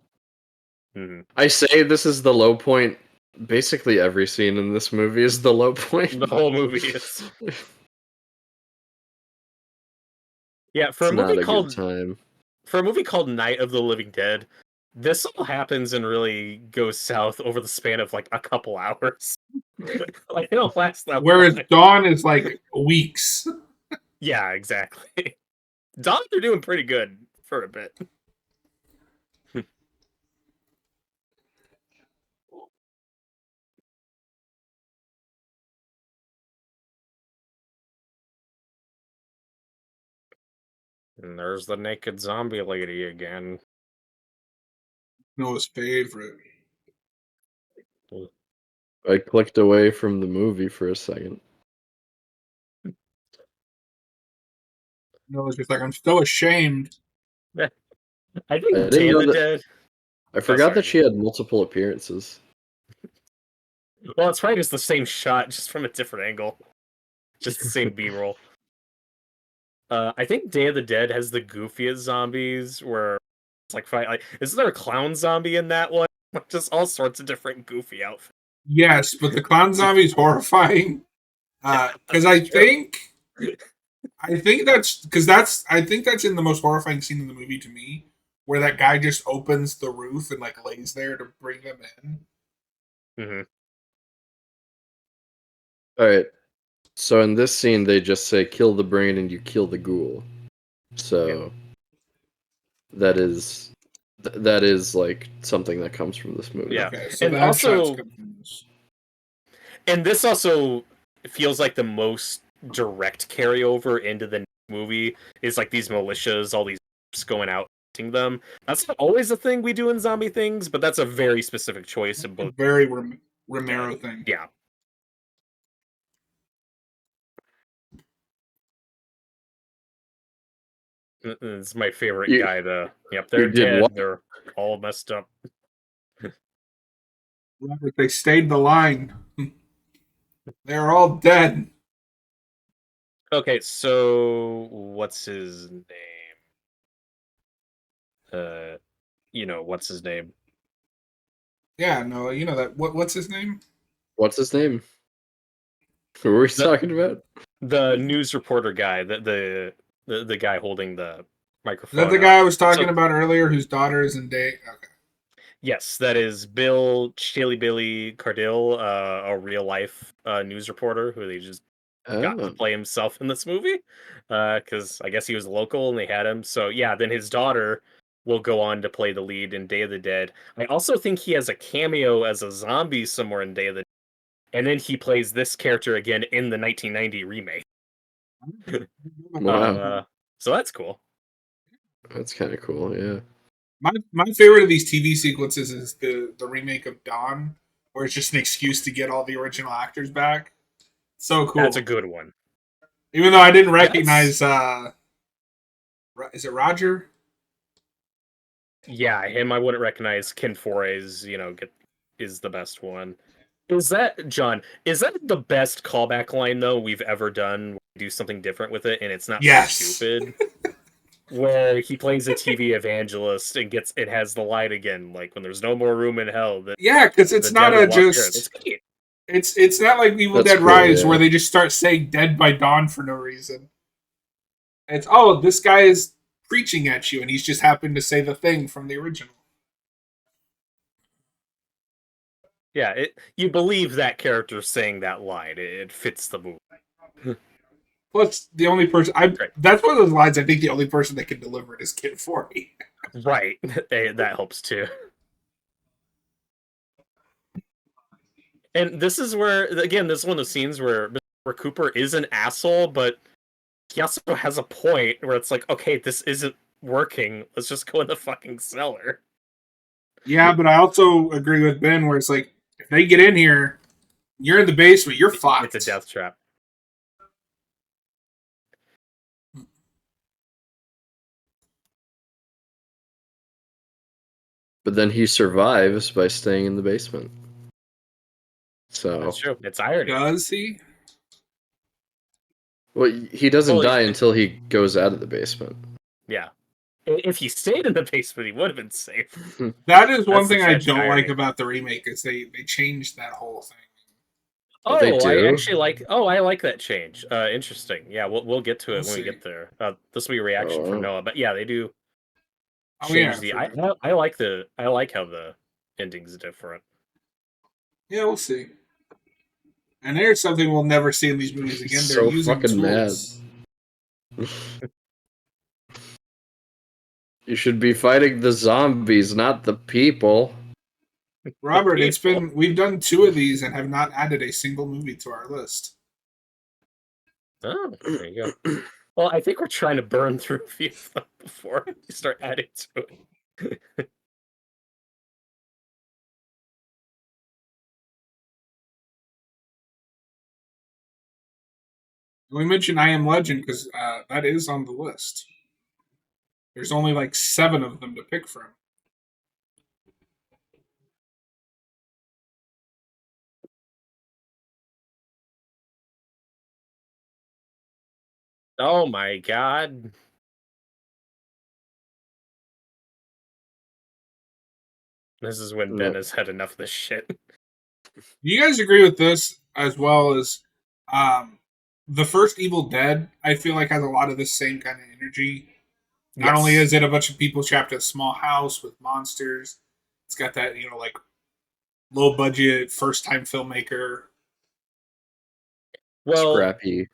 Hmm. I say this is the low point. Basically, every scene in this movie is the low point. The whole movie is. Yeah, It's not a good time. for a movie called Night of the Living Dead, this all happens and really goes south over the span of like a couple hours. Like it don't last that Whereas long. Dawn is like weeks. Yeah, exactly. Dawn, they're doing pretty good for a bit. And there's the naked zombie lady again. Noah's favorite. I clicked away from the movie for a second. Noah's just like, I'm so ashamed. I I think didn't Day of know the that. Dead. I Oh, forgot that sorry. she had multiple appearances. Well, it's probably just the same shot, just from a different angle. Just the same B-roll. I think Day of the Dead has the goofiest zombies, where it's like fight. Like, isn't there a clown zombie in that one? Just all sorts of different goofy outfits. Yes, but the clown zombie is horrifying. Yeah, Because I think that's in the most horrifying scene in the movie to me, where that guy just opens the roof and like lays there to bring them in. Mm-hmm. All right. So in this scene, they just say, "Kill the brain and you kill the ghoul." So that is that is like something that comes from this movie. Yeah, Okay, so and the headshots also, come from this. and this also feels like the most direct carryover into the movie is like these militias, all these going out hunting them. That's not always a thing we do in zombie things, but that's a very specific choice in A both. very Romero thing. Yeah. It's my favorite You, guy. Yep, you they're did what? dead. They're all messed up. Robert, they stayed the line. They're all dead. Okay, so what's his name? Uh, what's his name? Yeah, no, you know that. What's his name? What's his name? Who were we The talking about? the news reporter guy, the guy holding the Is that microphone the up. guy I was talking So about earlier, whose daughter is in date? Okay. yes, that is Bill Chili Billy Cardille, a real life news reporter who they just got to Oh, play himself in this movie, because I guess he was local and they had him. So yeah, then his daughter will go on to play the lead in Day of the Dead. I also think he has a cameo as a zombie somewhere in Day of the Dead, and then he plays this character again in the 1990 remake. wow, So that's cool. that's kind of cool. Yeah. My favorite of these TV sequences is the remake of Dawn, where it's just an excuse to get all the original actors back. So That's a cool. good one. Even though I didn't That's recognize, is it Roger? Yeah, him I wouldn't recognize. Ken Fore's, is the best one. Is that John? Is that the best callback line though we've ever done? We do something different with it, and it's not Yes. stupid. Where he plays a TV evangelist and it has the line again, like when there's no more room in hell, Yeah, because the it's not dead a will walk the earth. It's just. great. It's not like Evil That's Dead cool. Rise where Yeah. they just start saying "Dead by Dawn" for no reason. It's oh, this guy is preaching at you, and he's just happened to say the thing from the original. Yeah, you believe that character saying that line. It fits the movie. Plus, the only person Great. that's one of those lines I think the only person that can deliver it is Kid 40. Right. That helps too. And this is where, again, this is one of the scenes where Mr. Cooper is an asshole, but he also has a point where it's like, okay, this isn't working. Let's just go in the fucking cellar. Yeah, but I also agree with Ben where it's like, if they get in here, you're in the basement, you're fucked. It's a death trap. But then he survives by staying in the basement. So That's true. It's irony. Does he? well, he doesn't Well, die until he goes out of the basement. Yeah. If he stayed in the basement, he would have been safe. That is one That's the thing I tragic don't like irony. about the remake is they changed that whole thing. Oh, they Oh, I do? actually like. Oh, I like that change. Interesting. Yeah, we'll get to it We'll when we see. get there. This will be a reaction from Oh. Noah, but yeah, they do Oh change yeah, the. for- I like the. I like how the ending's different. yeah, we'll see. And there's something we'll never see in these movies again. He's They're so using fucking mad. tools. You should be fighting the zombies, not the people. Robert, it's People. been we've done 2 of these and have not added a single movie to our list. Oh, there you go. Well, I think we're trying to burn through a few of them before we start adding to it. We mentioned I Am Legend because that is on the list. There's only like 7 of them to pick from. Oh my god. This is when Ben No. has had enough of this shit. Do you guys agree with this as well as the first Evil Dead? I feel like has a lot of the same kind of energy. Not only is it a bunch of people trapped in a small house with monsters, it's got that like low budget first time filmmaker. Well, Scrappy.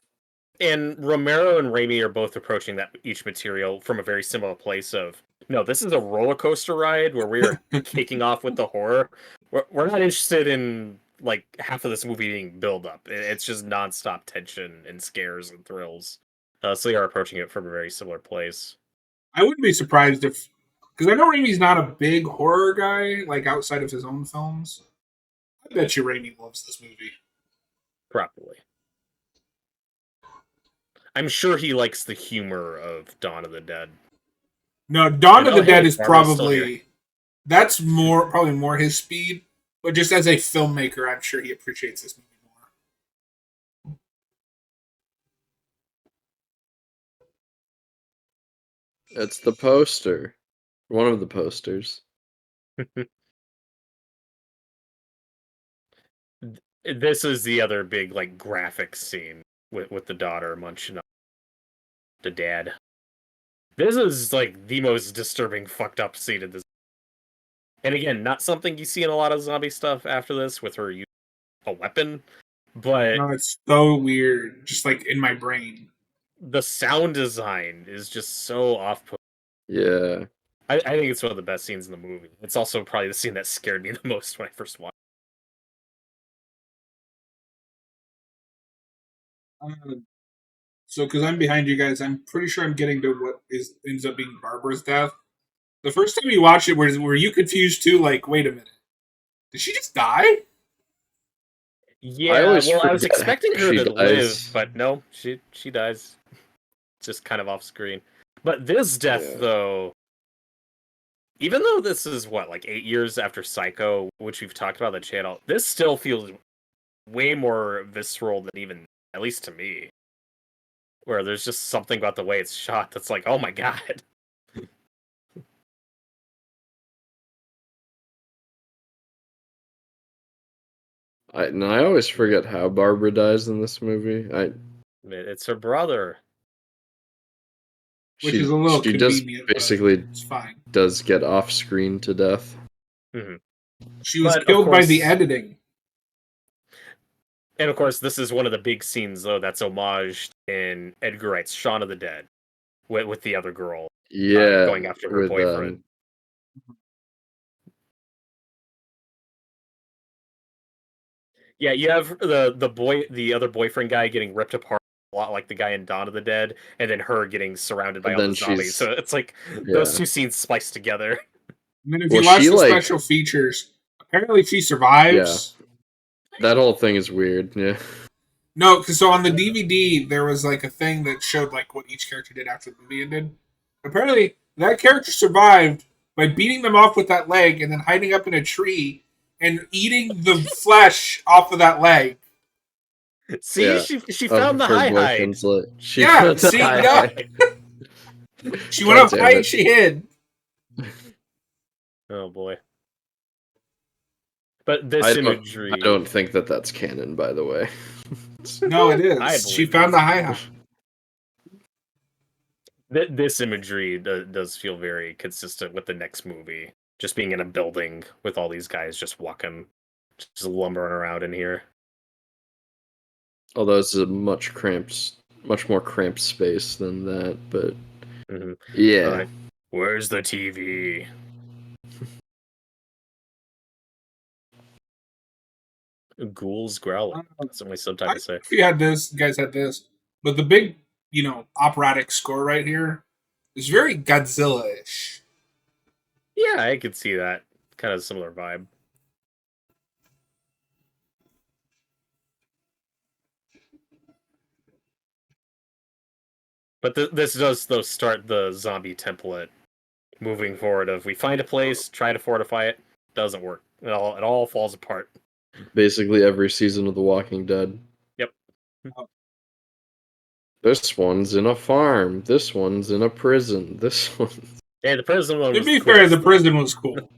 and Romero and Raimi are both approaching that each material from a very similar place of no, this is a roller coaster ride where we're kicking off with the horror. We're not interested in like half of this movie being build up. It's just nonstop tension and scares and thrills. So they are approaching it from a very similar place. I wouldn't be surprised if, because I know Raimi's not a big horror guy, like outside of his own films. I bet you Raimi loves this movie. Probably. I'm sure he likes the humor of Dawn of the Dead. No, Dawn And, of the oh, Dead hey, is Barbara's still here. probably probably more his speed. But just as a filmmaker, I'm sure he appreciates this movie more. It's the poster. One of the posters. This is the other big like graphic scene with the daughter munching up the dad. This is like the most disturbing, fucked up scene in this. And again, not something you see in a lot of zombie stuff after this with her using a weapon, but No, it's so weird, just like in my brain. the sound design is just so off-putting. Yeah. I think it's one of the best scenes in the movie. It's also probably the scene that scared me the most when I first watched So, because I'm behind you guys, I'm pretty sure I'm getting to what ends up being Barbara's death. The first time you watched it, were you confused too? Like, wait a minute, did she just die? it. Yeah, I always well, I was forget expecting how her she to live, dies. but no, she dies. Just kind of off screen. But this death, Yeah. though, even though this is what, like 8 years after Psycho, which we've talked about on the channel, this still feels way more visceral than even, at least to me. Where there's just something about the way it's shot that's like, oh my god. I always forget how Barbara dies in this movie. It's her brother. Which is a little she does convenient, basically but it's fine. does get off screen to death. Mm-hmm. She was But, of killed by course- the editing. And of course, this is one of the big scenes, though, that's homaged in Edgar Wright's Shaun of the Dead with the other girl Yeah, going after her with boyfriend. Yeah, you have the other boyfriend guy getting ripped apart a lot like the guy in Dawn of the Dead, and then her getting surrounded by And all the then zombies. So it's like those yeah. two scenes spliced together. And then if Well, you watch she the like special features, apparently she yeah. survives. That whole thing is weird. Yeah. No, because so on the DVD there was like a thing that showed like what each character did after the movie ended. Apparently that character survived by beating them off with that leg and then hiding up in a tree and eating the flesh off of that leg. See, Yeah. she found Of the her high hide. boyfriend's like she Yeah, found the see, high no, hide. she went God up damn high and it. she hid. Oh boy. But this I imagery, don't think that that's canon, by the way. No, it I is. She believe found it the is. high hide. This imagery does feel very consistent with the next movie. Just being in a building with all these guys just walking, just lumbering around in here. Although it's a much more cramped space than that, but Mm-hmm. yeah. Like, where's the TV? Ghouls growling. That's what my I subtitles say. if you had this, you guys had this, but the big, operatic score right here is very Godzilla-ish. Yeah, I could see that. Kind of similar vibe. But this does, though, start the zombie template moving forward of we find a place, try to fortify it, doesn't work. It all falls apart. Basically every season of The Walking Dead. Yep. This one's in a farm. This one's in a prison. This one. Hey, the prison one To was be the fair, coolest, the though. prison was cool.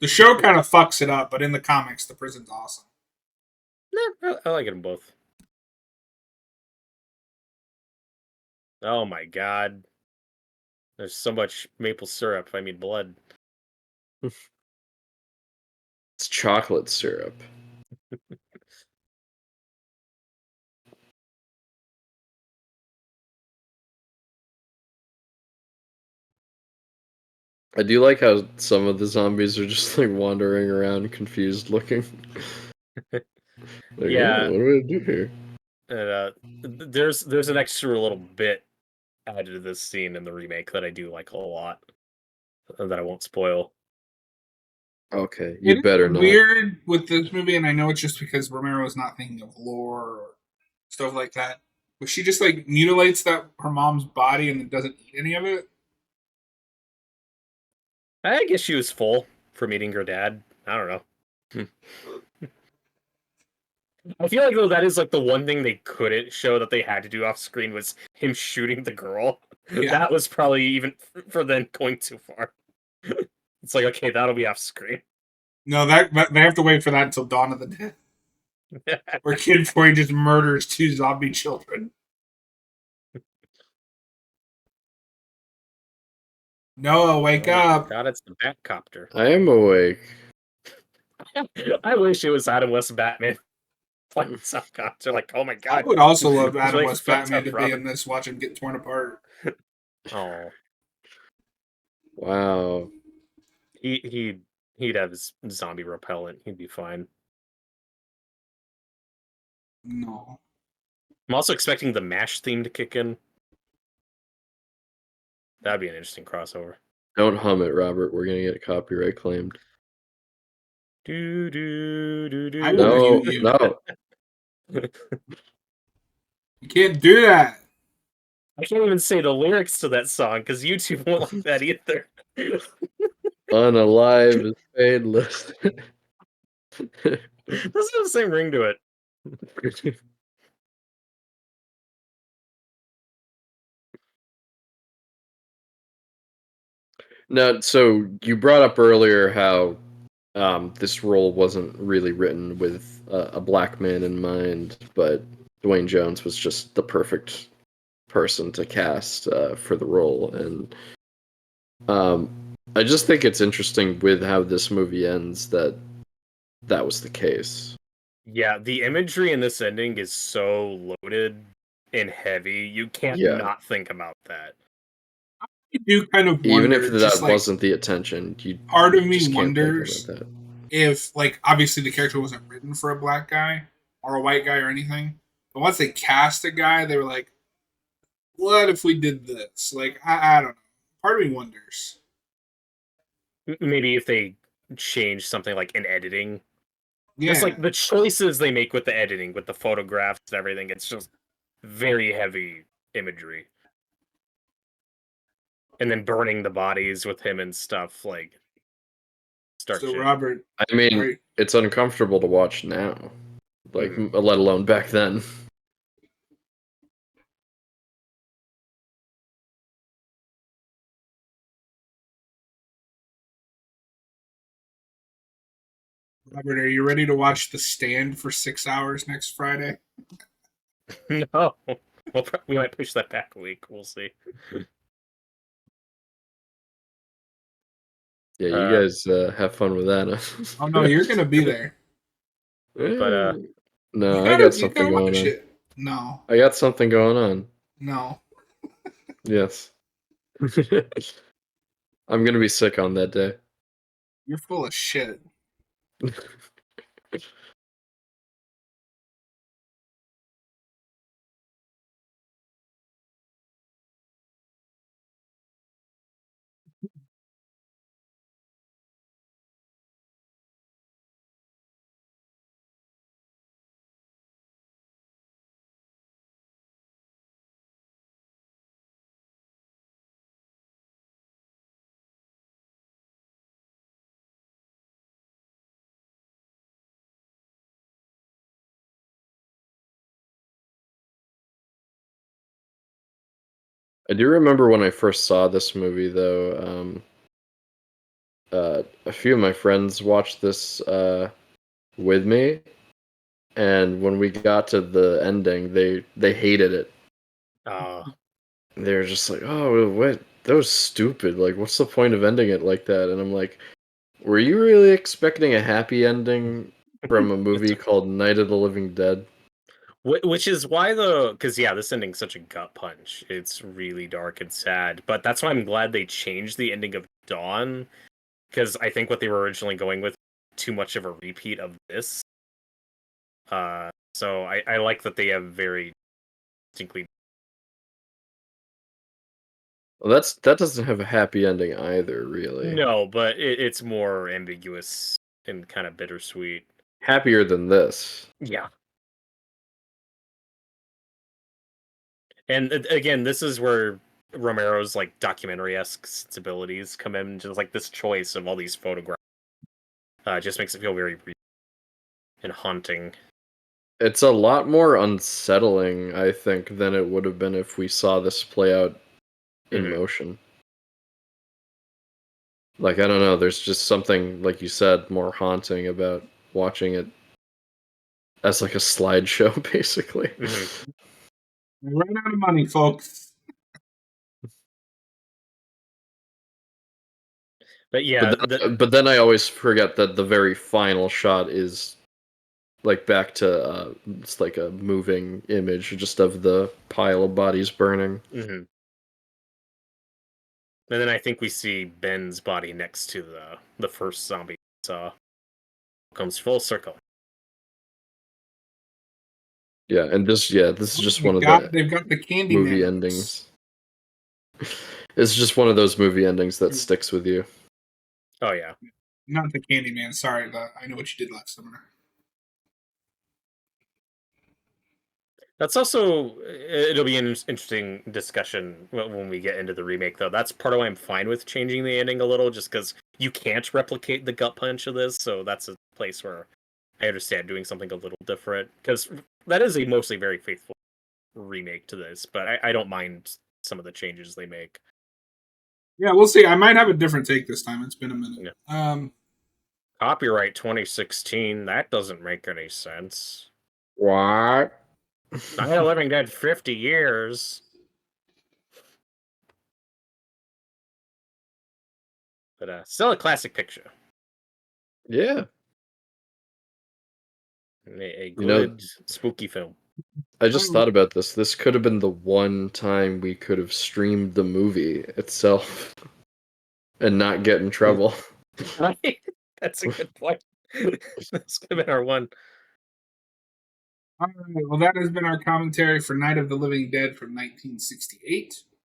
The show kind of fucks it up, but in the comics, the prison's awesome. I like them both. Oh my god. There's so much maple syrup. I mean, blood. It's chocolate syrup. I do like how some of the zombies are just like wandering around confused looking. Like, Yeah, oh, what do I do here? and there's an extra little bit added to this scene in the remake that I do like a lot, that I won't spoil. Okay, It you is better not. weird with this movie, and I know it's just because Romero's not thinking of lore or stuff like that. But she just like mutilates her mom's body and then doesn't eat any of it. I guess she was full from eating her dad. I don't know. I feel like, though, that is like the one thing they couldn't show that they had to do off screen was him shooting the girl. Yeah. That was probably even for them going too far. It's like, okay, that'll be off screen. No, that they have to wait for that until Dawn of the Dead, where Kid 40 just murders two zombie children. Noah, wake up! God, it's the Batcopter. I am awake. I wish it was Adam West Batman playing some cops. They're like, oh my I god. would also love It's Adam like West fucked Batman up, to be Robin. in this, watch him get torn apart. Oh, Wow. he'd have his zombie repellent. He'd be fine. No. I'm also expecting the MASH theme to kick in. That'd be an interesting crossover. Don't hum it, Robert. We're gonna get copyright claimed. Do do do do. I will No, mute you. no. You can't do that. I can't even say the lyrics to that song because YouTube won't like that either. Unalive is painless. Doesn't have the same ring to it. Now, so you brought up earlier how this role wasn't really written with a black man in mind, but Dwayne Jones was just the perfect person to cast for the role, and I just think it's interesting with how this movie ends that was the case. Yeah, the imagery in this ending is so loaded and heavy. You can't Yeah. not think about that. I do kind of Even wonder, if that just like wasn't the attention, you part of me just can't think wonders about that. if like obviously the character wasn't written for a black guy or a white guy or anything, but once they cast a guy, they were like, what if we did this? Like I don't know. Part of me wonders. Maybe if they change something like in editing, just Yeah. like the choices they make with the editing, with the photographs and everything, it's just very heavy imagery. And then burning the bodies with him and stuff, like start So shit. Robert, I mean, are, it's uncomfortable to watch now, like Mhm. let alone back then. Robert, are you ready to watch The Stand for 6 hours next Friday? No. We might push that back a week. We'll see. Yeah, you Uh, guys have fun with that. Oh no, you're gonna be there. but You No, I got gotta you something gotta going watch on. it. No, I got something going on. no. Yes. I'm gonna be sick on that day. You're full of shit. I do remember when I first saw this movie, though. A few of my friends watched this with me, and when we got to the ending, they hated it. uh, They were just like, "Oh, what? That was stupid. Like, what's the point of ending it like that?" And I'm like, "Were you really expecting a happy ending from a movie called Night of the Living Dead?" which is why because yeah, this ending's such a gut punch. It's really dark and sad. But that's why I'm glad they changed the ending of Dawn, because I think what they were originally going with too much of a repeat of this. So I like that they have very distinctly. Well, that doesn't have a happy ending either, really. No, but it's more ambiguous and kind of bittersweet. Happier than this. Yeah. And again, this is where Romero's like documentary-esque sensibilities come in. Just like this choice of all these photographs just makes it feel very real and haunting. It's a lot more unsettling, I think, than it would have been if we saw this play out in Mhm. motion. Like, I don't know, there's just something, like you said, more haunting about watching it as like a slideshow, basically. Mhm. We ran out of money, folks. But yeah, But then I always forget that the very final shot is like back to it's like a moving image just of the pile of bodies burning. mhm. And then I think we see Ben's body next to the first zombie. So comes full circle. Yeah, and this is Oh just my one of god, the they've got the movie Candyman house. endings. It's just one of those movie endings that sticks with you. Oh yeah. Not the Candyman. Sorry, I know what you did last summer. That's also it'll be an interesting discussion when we get into the remake, though. That's part of why I'm fine with changing the ending a little, just because you can't replicate the gut punch of this. So that's a place where I understand doing something a little different, because that is a mostly very faithful remake to this. But I don't mind some of the changes they make. Yeah, we'll see. I might have a different take this time. It's been a minute. Yeah. Copyright 2016. That doesn't make any sense. What? Night of the Living Dead 50 years. But still a classic picture. Yeah. A You know, good spooky film. I just thought about this. This could have been the one time we could have streamed the movie itself and not get in trouble. Right? That's a good point. That's gonna be our one. All right, well, that has been our commentary for Night of the Living Dead from 1968.